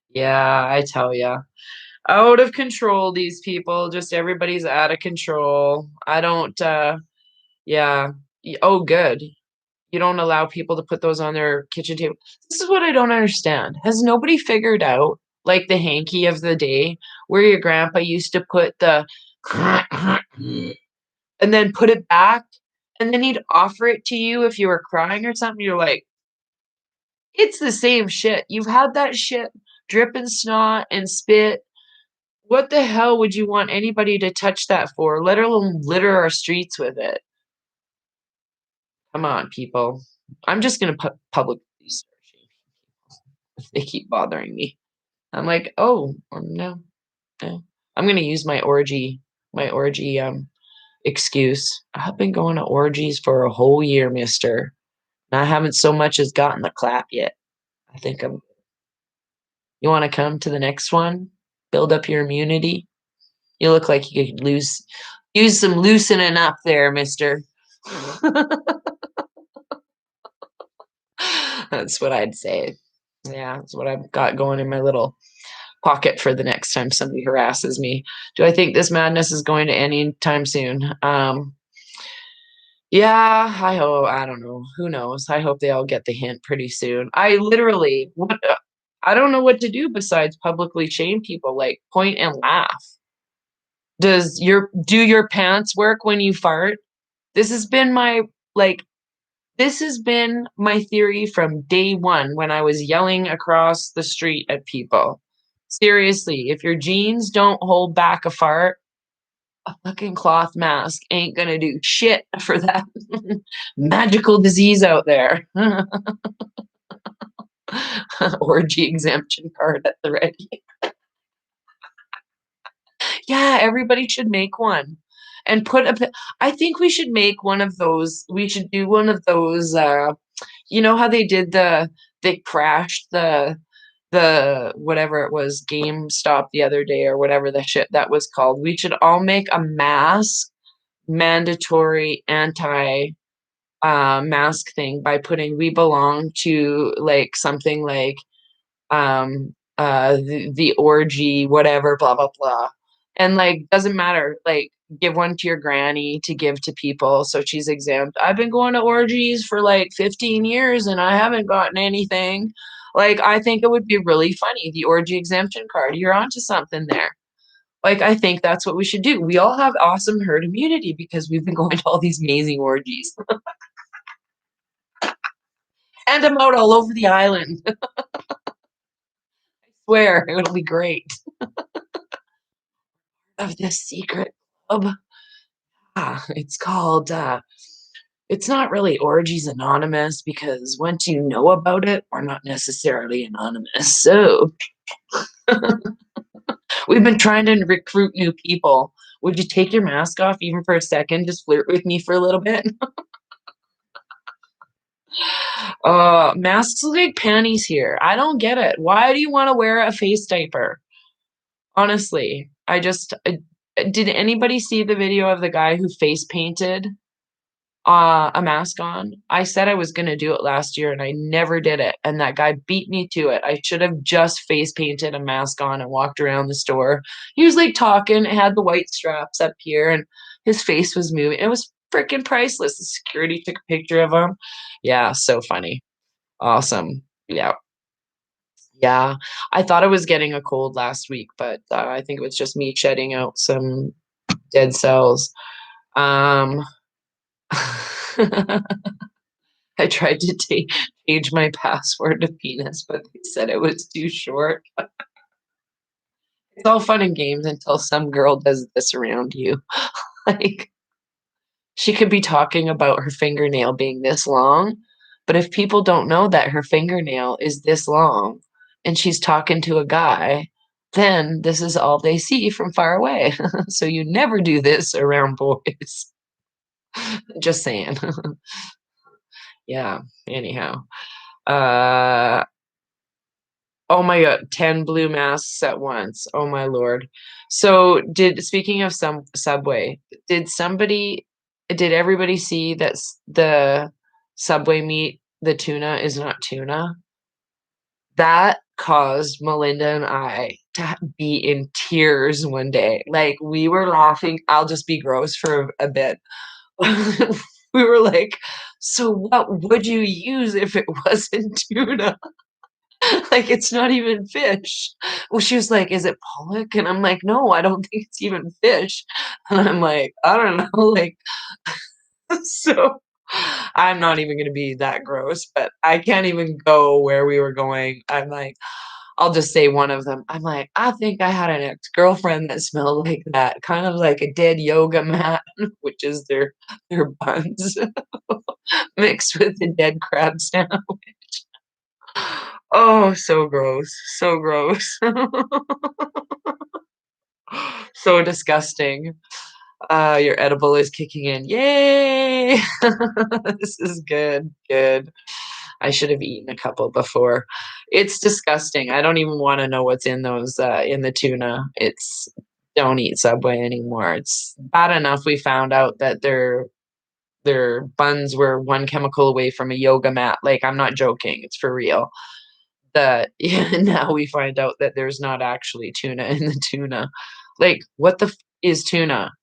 Yeah, I tell ya. Out of control, these people. Just everybody's out of control. I don't, yeah. Oh, good. You don't allow people to put those on their kitchen table. This is what I don't understand. Has nobody figured out, like the hanky of the day, where your grandpa used to put the and then put it back, and then he'd offer it to you if you were crying or something? You're like, it's the same shit. You've had that shit dripping snot and spit. What the hell would you want anybody to touch that for, let alone litter our streets with it? Come on, people. I'm just gonna put publicly start shaming if they keep bothering me. I'm like, oh no, no. I'm gonna use my orgy excuse. I've been going to orgies for a whole year, mister. And I haven't so much as gotten the clap yet. I think I'm You wanna come to the next one? Build up your immunity? You look like you could use some loosening up there, mister. That's what I'd say. Yeah, that's what I've got going in my little pocket for the next time somebody harasses me. Do I think this madness is going to end anytime soon? Yeah, I hope. I don't know. Who knows? I hope they all get the hint pretty soon. I don't know what to do besides publicly shame people, like point and laugh. Do your pants work when you fart? This has been my like This has been my theory from day one when I was yelling across the street at people. Seriously, if your jeans don't hold back a fart, a fucking cloth mask ain't gonna do shit for that magical disease out there. Orgy exemption card at the ready. Yeah, everybody should make one. And I think we should make one of those. We should do one of those. You know how they crashed the whatever it was, GameStop the other day or whatever the shit that was called. We should all make a mask mandatory anti mask thing by putting we belong to like something like the orgy whatever blah blah blah, and like doesn't matter, like give one to your granny to give to people so she's exempt. I've been going to orgies for like 15 years and I haven't gotten anything. Like I think it would be really funny, the orgy exemption card. You're onto something there. Like I think that's what we should do. We all have awesome herd immunity because we've been going to all these amazing orgies. And I'm out all over the island. I swear it'll be great. Of this secret club. It's called, it's not really Orgies Anonymous because once you know about it, we're not necessarily anonymous. So we've been trying to recruit new people. Would you take your mask off even for a second? Just flirt with me for a little bit. Masks look like panties here. I don't get it. Why do you want to wear a face diaper? Honestly, did anybody see the video of the guy who face painted a mask on? I said I was gonna do it last year and I never did it, and that guy beat me to it. I should have just face painted a mask on and walked around the store. He was, like, talking, it had the white straps up here, and his face was moving. It was freaking priceless. The security took a picture of him. Yeah, so funny. Awesome. Yeah. Yeah. I thought I was getting a cold last week, but, I think it was just me shedding out some dead cells. Um I tried to change my password to penis, but they said it was too short. It's all fun and games until some girl does this around you. Like, she could be talking about her fingernail being this long, but if people don't know that her fingernail is this long and she's talking to a guy, then this is all they see from far away. So you never do this around boys. Just saying. Yeah, anyhow. Uh Oh my god, 10 blue masks at once. Oh my lord. So, did speaking of some Subway, did everybody see that the Subway meat, the tuna is not tuna? That caused Melinda and I to be in tears one day. Like, we were laughing. I'll just be gross for a bit. We were like, "So what would you use if it wasn't tuna?" Like, it's not even fish. Well, she was like, "Is it pollock?" And I'm like, "No, I don't think it's even fish." And I'm like, "I don't know," like, so I'm not even gonna be that gross, but I can't even go where we were going. I'm like, I'll just say one of them. I'm like, "I think I had an ex-girlfriend that smelled like that, kind of like a dead yoga mat," which is their buns mixed with the dead crab sandwich. Oh, so gross, so gross. So disgusting. Your edible is kicking in. Yay! This is good, good. I should have eaten a couple before. It's disgusting. I don't even wanna know what's in those, in the tuna. It's don't eat Subway anymore. It's bad enough we found out that their buns were one chemical away from a yoga mat. Like, I'm not joking, it's for real. That yeah, now we find out that there's not actually tuna in the tuna. Like, what the is tuna?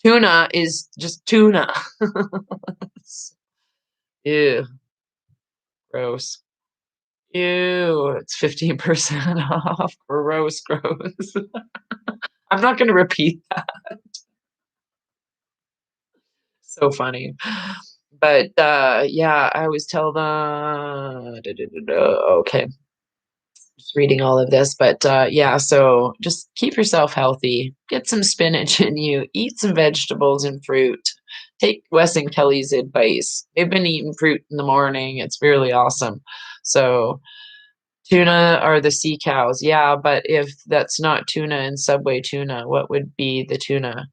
Tuna is just tuna. Ew, gross. Ew, it's 15% off. Gross, gross. I'm not gonna repeat that. So funny. But, yeah, I always tell them okay. Just reading all of this, but yeah, so just keep yourself healthy, get some spinach in you, eat some vegetables and fruit. Take Wes and Kelly's advice. They've been eating fruit in the morning. It's really awesome. So tuna are the sea cows. Yeah, but if that's not tuna and Subway tuna, what would be the tuna?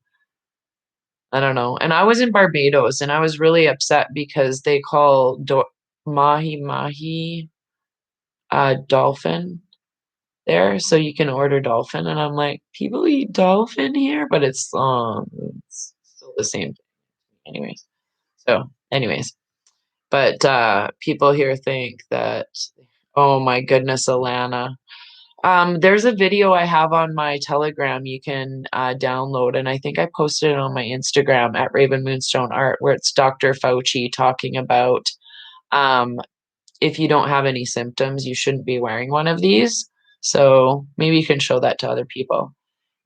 I don't know. And I was in Barbados and I was really upset because they call mahi mahi dolphin there, so you can order dolphin, and I'm like, "People eat dolphin here?" But it's still the same thing anyways. So, anyways, but, people here think that oh my goodness, Alana. There's a video I have on my Telegram you can, download, and I think I posted it on my Instagram at Raven Moonstone Art, where it's Dr. Fauci talking about, um, if you don't have any symptoms, you shouldn't be wearing one of these. So maybe you can show that to other people.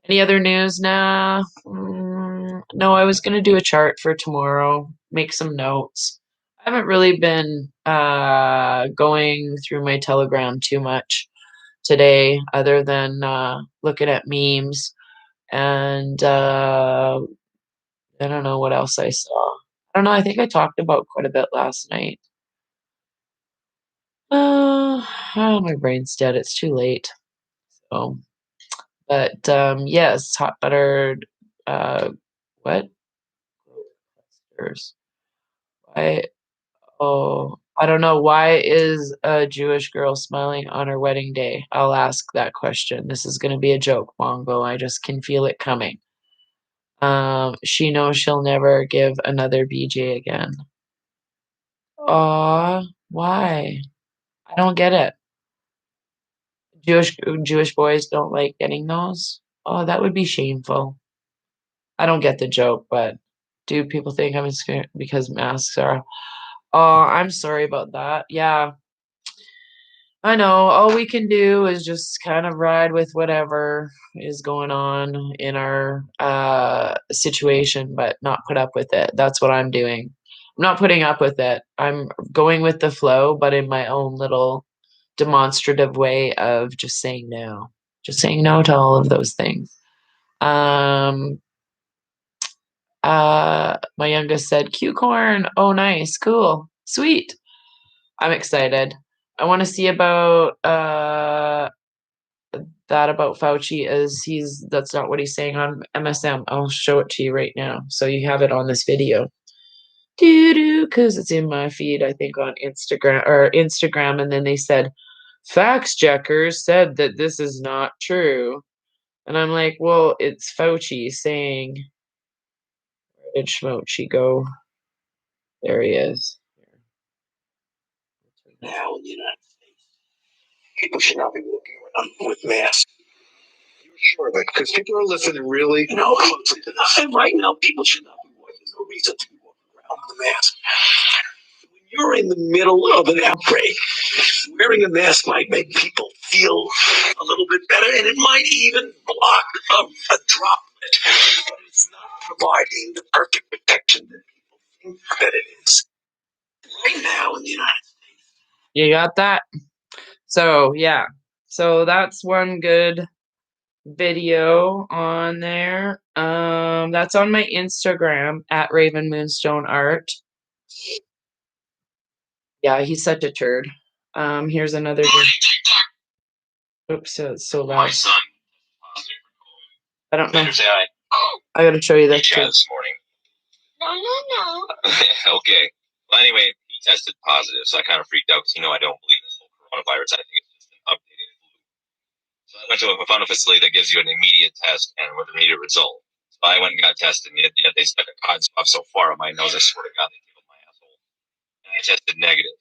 Any other news? Nah. No, I was gonna do a chart for tomorrow, make some notes. I haven't really been going through my Telegram too much today, other than looking at memes and I don't know what else I saw. I don't know, I think I talked about quite a bit last night. Oh, my brain's dead, it's too late. So, but, yes, hot buttered, uh, what? Clusters. Why I don't know, why is a Jewish girl smiling on her wedding day? I'll ask that question. This is gonna be a joke, Mongo, I just can feel it coming. She knows she'll never give another BJ again. Aw, why? I don't get it. Jewish boys don't like getting those? Oh, that would be shameful. I don't get the joke, but do people think I'm scared because masks are Oh, I'm sorry about that. Yeah, I know. All we can do is just kind of ride with whatever is going on in our situation, but not put up with it. That's what I'm doing. I'm not putting up with it. I'm going with the flow, but in my own little demonstrative way of just saying no. Just saying no to all of those things. Um, my youngest said, "Cute corn. Oh, nice. Cool. Sweet." I'm excited. I want to see about that about Fauci is that's not what he's saying on MSM. I'll show it to you right now. So you have it on this video. Doo doo, because it's in my feed, I think on Instagram, and then they said, fact checkers said that this is not true. And I'm like, well, it's Fauci saying, where did Schmochi go? There he is. Now in the United States, people should not be walking around with masks. You're sure of it? Because people are listening really closely to this. And right now, people should not be walking. There's no reason to be walking around with a mask. When you're in the middle of an outbreak, wearing a mask might make people feel a little bit better, and it might even block a droplet. But it's not providing the perfect protection that people think that it is. Right now in the United States. You got that? So, yeah. So that's one good video on there. That's on my Instagram at Raven Moonstone Art. Yeah, he's such a turd. Here's another. Oops, it's so loud. My son. I don't know. Say hi. I gotta show you this too. This morning. No. Okay. Well, anyway, he tested positive, so I kind of freaked out because I don't believe this whole coronavirus. I think it's just an updated flu. So I went to a fun facility that gives you an immediate test and with an immediate result. So I went and got tested, and yet they stuck a cotton swab so far up my nose, I swear to God, they tickled my asshole. And I tested negative.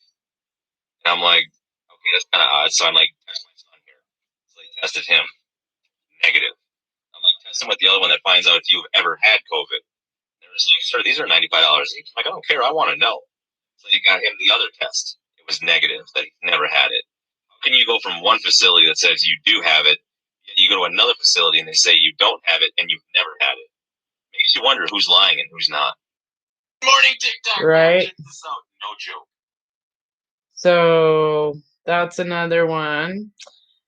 And I'm like, okay, that's kind of odd. So I'm like, test my son here. So they tested him negative. I'm like, test him with the other one that finds out if you've ever had COVID. They're just like, sir, these are $95 each. I'm like, I don't care. I want to know. So you got him the other test. It was negative, that he never had it. How can you go from one facility that says you do have it, yet you go to another facility and they say you don't have it and you've never had it? Makes you wonder who's lying and who's not. Good morning, TikTok. Right. Check this out. No joke. So that's another one.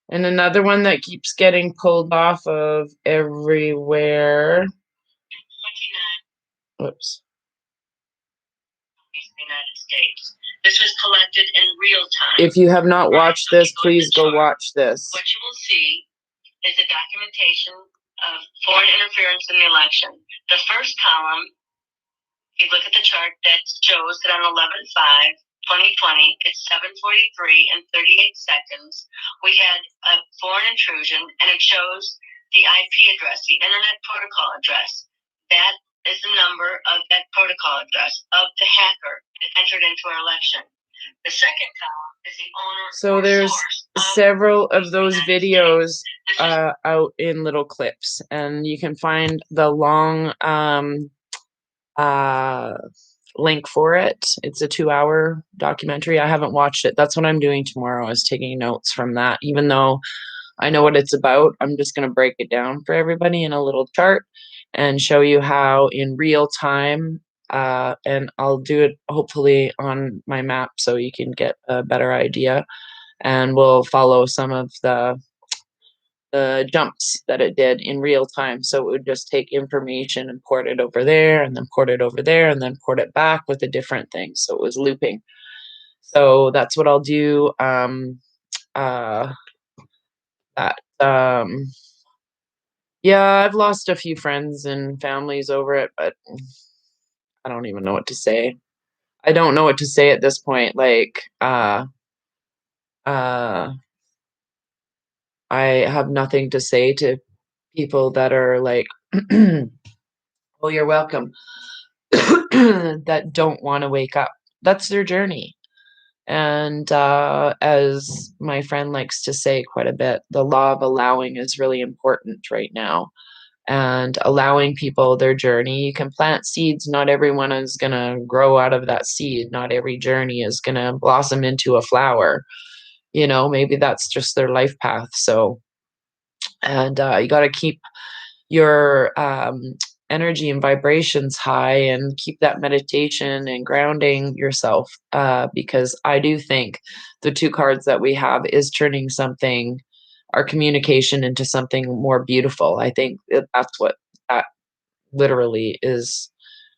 And another one that keeps getting pulled off of everywhere. Whoops. United States. This was collected in real time. If you have not watched this, please go watch this. What you will see is a documentation of foreign interference in the election. The first column, if you look at the chart, that shows that on 11/5/2020, it's 7:43 and 38 seconds. We had a foreign intrusion, and it shows the IP address, the Internet Protocol address. That is the number of that protocol address of the hacker that entered into our election. The second column is the owner. So there's several of those videos out in little clips, and you can find the long link for it. It's a 2-hour documentary. I haven't watched it. That's what I'm doing tomorrow, is taking notes from that. Even though I know what it's about, I'm just going to break it down for everybody in a little chart and show you how in real time, and I'll do it hopefully on my map so you can get a better idea, and we'll follow some of the the jumps that it did in real time. So it would just take information and port it over there, and then port it over there, and then port it back with a different thing. So it was looping. So that's what I'll do. Uh, that Yeah, I've lost a few friends and families over it, but I don't even know what to say. I don't know what to say at this point. Uh, I have nothing to say to people that are like, "Oh, you're welcome," that don't want to wake up. That's their journey. And as my friend likes to say quite a bit, the law of allowing is really important right now. And allowing people their journey. You can plant seeds. Not everyone is going to grow out of that seed. Not every journey is going to blossom into a flower. Maybe that's just their life path. So, and you got to keep your energy and vibrations high and keep that meditation and grounding yourself, because I do think the two cards that we have is turning something, our communication, into something more beautiful. I think that's what that literally is,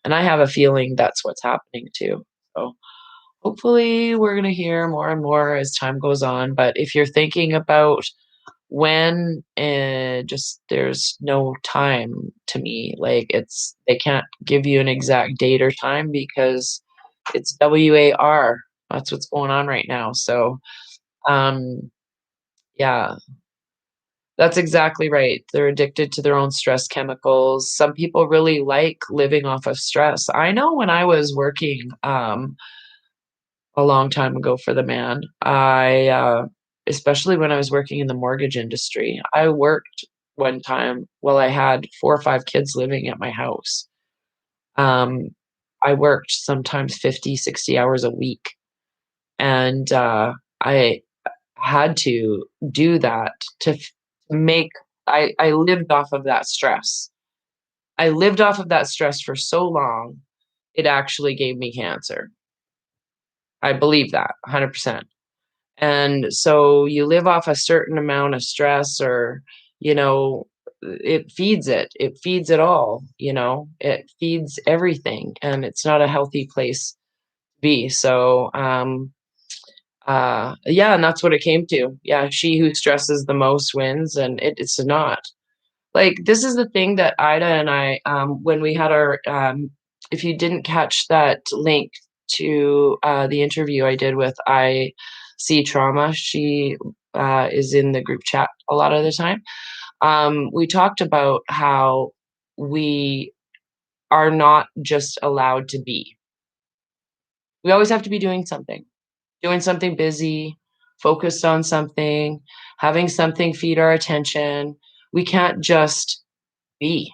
and I have a feeling that's what's happening too. So hopefully we're going to hear more and more as time goes on. But if you're thinking about when, just there's no time to me. Like, they can't give you an exact date or time because it's WAR. That's what's going on right now. So, um, yeah, that's exactly right. They're addicted to their own stress chemicals. Some people really like living off of stress. I know when I was working, a long time ago for the man. Especially when I was working in the mortgage industry, I worked one time while I had 4 or 5 kids living at my house. Um, I worked sometimes 50, 60 hours a week, and I had to do that to make. I lived off of that stress. I lived off of that stress for so long, it actually gave me cancer. I believe that 100%. And so you live off a certain amount of stress, or, you know, it feeds it all, it feeds everything, and it's not a healthy place to be. So, yeah, and that's what it came to. Yeah, she who stresses the most wins, and it's not. Like, this is the thing that Ida and I, when we had our, if you didn't catch that link to the interview I did with I See Trauma, she is in the group chat a lot of the time. We talked about how we are not just allowed to be. We always have to be doing something busy, focused on something, having something feed our attention. We can't just be.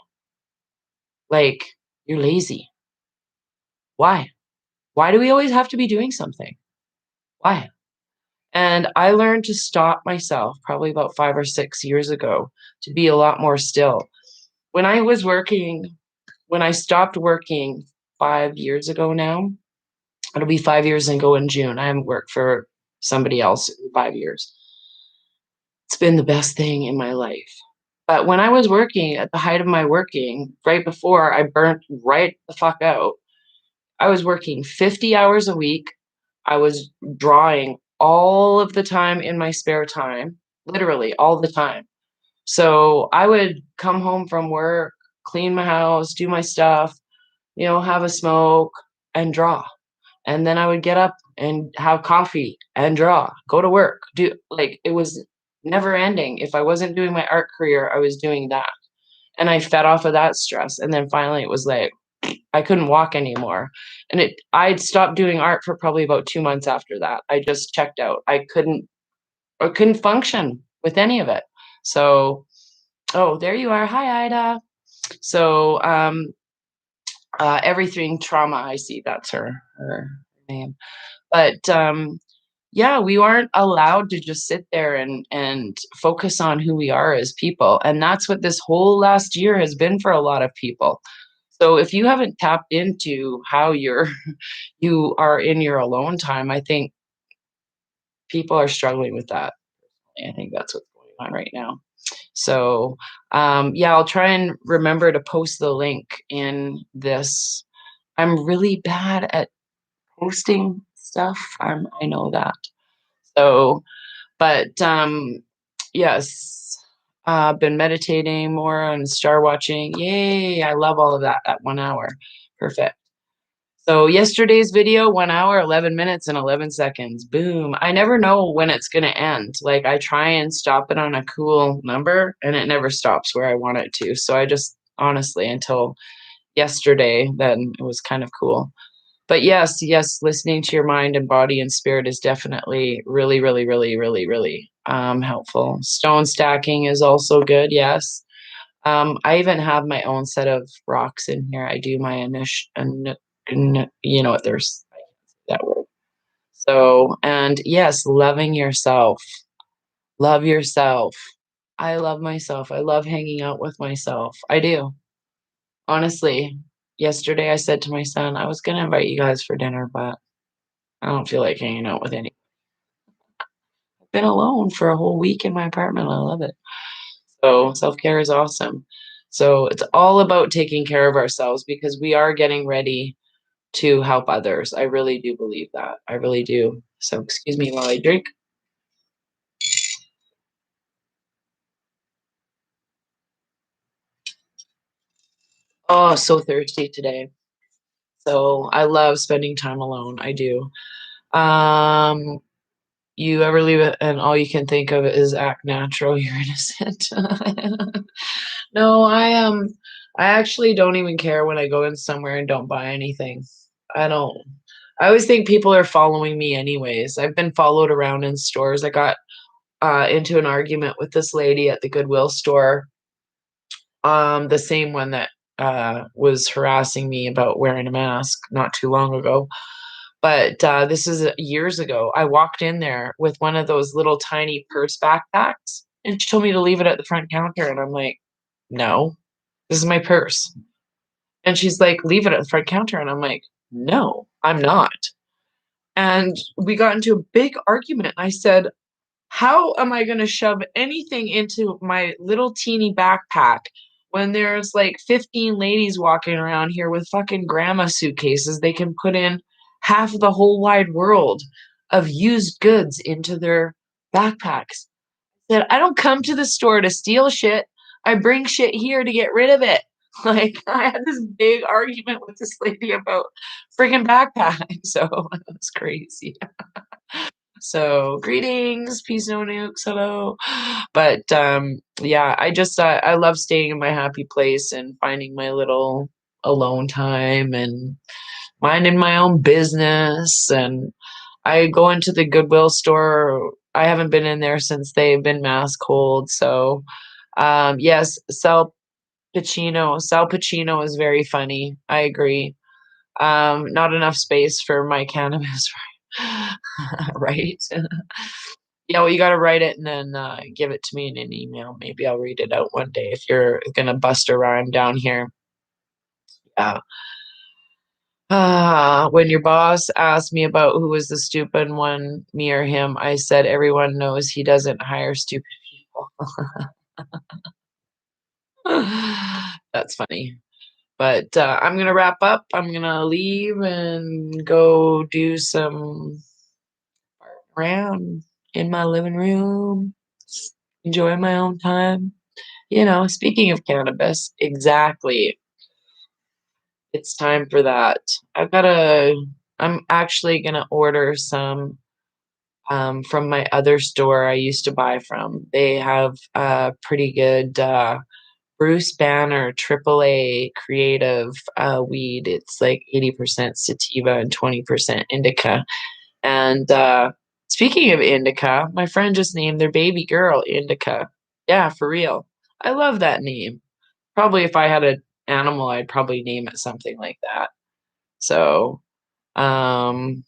Like, you're lazy. Why? Why do we always have to be doing something? Why? And I learned to stop myself probably about 5 or 6 years ago to be a lot more still. When I was working when I stopped working 5 years ago now, it'll be 5 years ago in June. I haven't worked for somebody else in 5 years. It's been the best thing in my life. But when I was working at the height of my working, right before I burnt right the fuck out, I was working 50 hours a week. I was drawing all of the time in my spare time, literally all the time. So I would come home from work, clean my house, do my stuff, have a smoke and draw. And then I would get up and have coffee and draw, go to work, do like it was never ending. If I wasn't doing my art career, I was doing that. And I fed off of that stress. And then finally it was like, I couldn't walk anymore. And I'd stopped doing art for probably about 2 months after that. I just checked out. I couldn't function with any of it. So, oh, there you are. Hi, Ida. So, everything trauma, I see that's her name. But yeah, we aren't allowed to just sit there and focus on who we are as people. And that's what this whole last year has been for a lot of people. So if you haven't tapped into how you are in your alone time, I think people are struggling with that. I think that's what's going on right now. So, yeah, I'll try and remember to post the link in this. I'm really bad at posting stuff. I know that. So, but yes, been meditating more and star watching. Yay! I love all of that at 1 hour. Perfect. So yesterday's video, 1 hour, 11 minutes, and 11 seconds. Boom. I never know when it's going to end. Like I try and stop it on a cool number and it never stops where I want it to. So I just honestly, until yesterday, then it was kind of cool. But yes, listening to your mind and body and spirit is definitely really, really, really, really, really helpful. Stone stacking is also good. Yes. I even have my own set of rocks in here. I do my initial, you know what? There's that word. So, and yes, loving yourself. Love yourself. I love myself. I love hanging out with myself. I do. Honestly, yesterday I said to my son, I was going to invite you guys for dinner, but I don't feel like hanging out with any. I've been alone for a whole week in my apartment. I love it. So self-care is awesome. So it's all about taking care of ourselves because we are getting ready to help others. I really do believe that. I really do. So excuse me while I drink. Oh, so thirsty today. So I love spending time alone. I do. Um, you ever leave it and all you can think of is act natural, you're innocent. No, I actually don't even care when I go in somewhere and don't buy anything. I don't. I always think people are following me anyways. I've been followed around in stores. I got into an argument with this lady at the Goodwill store, the same one that was harassing me about wearing a mask not too long ago. But this is years ago. I walked in there with one of those little tiny purse backpacks, and she told me to leave it at the front counter. And I'm like, no, this is my purse. And she's like, leave it at the front counter. And I'm like, no, I'm not. And we got into a big argument. I said, how am I going to shove anything into my little teeny backpack when there's like 15 ladies walking around here with fucking grandma suitcases they can put in half of the whole wide world of used goods into their backpacks? Said, I don't come to the store to steal shit. I bring shit here to get rid of it. Like I had this big argument with this lady about freaking backpacks. So it was crazy. So greetings, peace, no nukes, hello. But yeah, I love staying in my happy place and finding my little alone time and minding my own business. And I go into the Goodwill store. I haven't been in there since they've been mask hold. So yes, Sal Pacino is very funny. I agree. Not enough space for my cannabis, right? Yeah, well, you got to write it and then give it to me in an email. Maybe I'll read it out one day if you're gonna bust a rhyme down here. Yeah. When your boss asked me about who was the stupid one, me or him, I said everyone knows he doesn't hire stupid people. That's funny. But I'm gonna wrap up. I'm gonna leave and go do some around in my living room, enjoy my own time. You know, speaking of cannabis, exactly. It's time for that. I'm actually gonna order some from my other store I used to buy from. They have pretty good Bruce Banner AAA creative weed. It's like 80% sativa and 20% indica. And speaking of indica, my friend just named their baby girl Indica. Yeah, for real. I love that name. Probably if I had an animal, I'd probably name it something like that. So, um,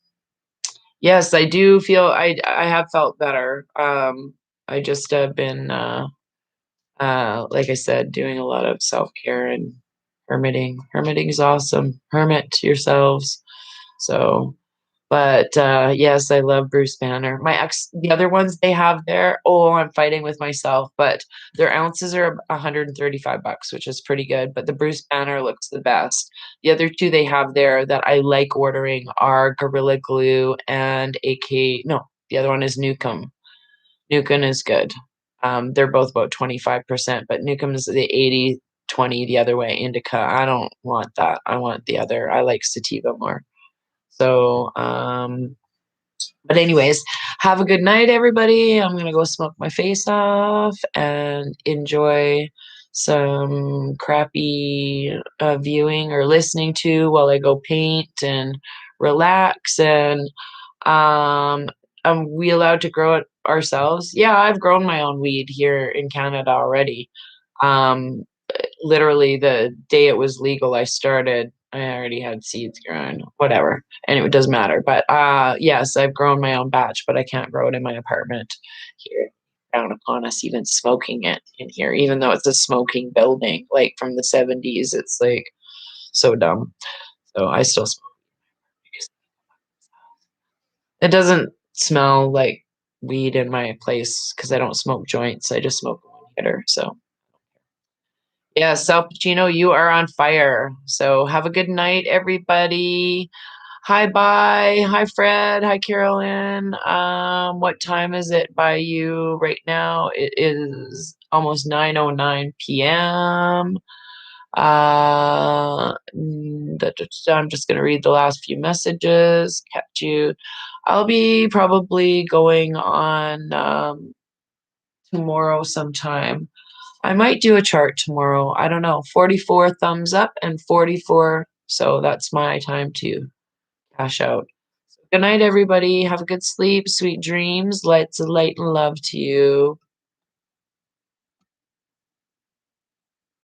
yes, I do feel I have felt better. I just have been like I said, doing a lot of self-care and hermiting. Hermiting is awesome. Hermit yourselves. So, But yes, I love Bruce Banner. My ex, the other ones they have there, oh, I'm fighting with myself, but their ounces are 135 bucks, which is pretty good. But the Bruce Banner looks the best. The other two they have there that I like ordering are Gorilla Glue and AK. No, the other one is Nukem. Nukem is good. They're both about 25%, but Nukem is the 80/20 the other way. Indica, I don't want that. I want the other. I like sativa more. So, but anyways, have a good night, everybody. I'm gonna go smoke my face off and enjoy some crappy viewing or listening to while I go paint and relax. And um, are we allowed to grow it ourselves? Yeah, I've grown my own weed here in Canada already. Um, Literally the day it was legal, I started. I already had seeds growing, whatever. Anyway, it doesn't matter. But yes, I've grown my own batch, but I can't grow it in my apartment here down upon us, even smoking it in here, even though it's a smoking building, like from the 70s. It's like so dumb. So I still smoke. It doesn't smell like weed in my place because I don't smoke joints. I just smoke one hitter. So yeah, Sal Pacino, you are on fire. So have a good night, everybody. Hi, bye. Hi, Fred. Hi, Carolyn. What time is it by you right now? It is almost 9:09 p.m. I'm just gonna read the last few messages. Catch you. I'll be probably going on tomorrow sometime. I might do a chart tomorrow. I don't know. 44 thumbs up and 44. So that's my time to cash out. Good night, everybody. Have a good sleep, sweet dreams. Lots of light and love to you.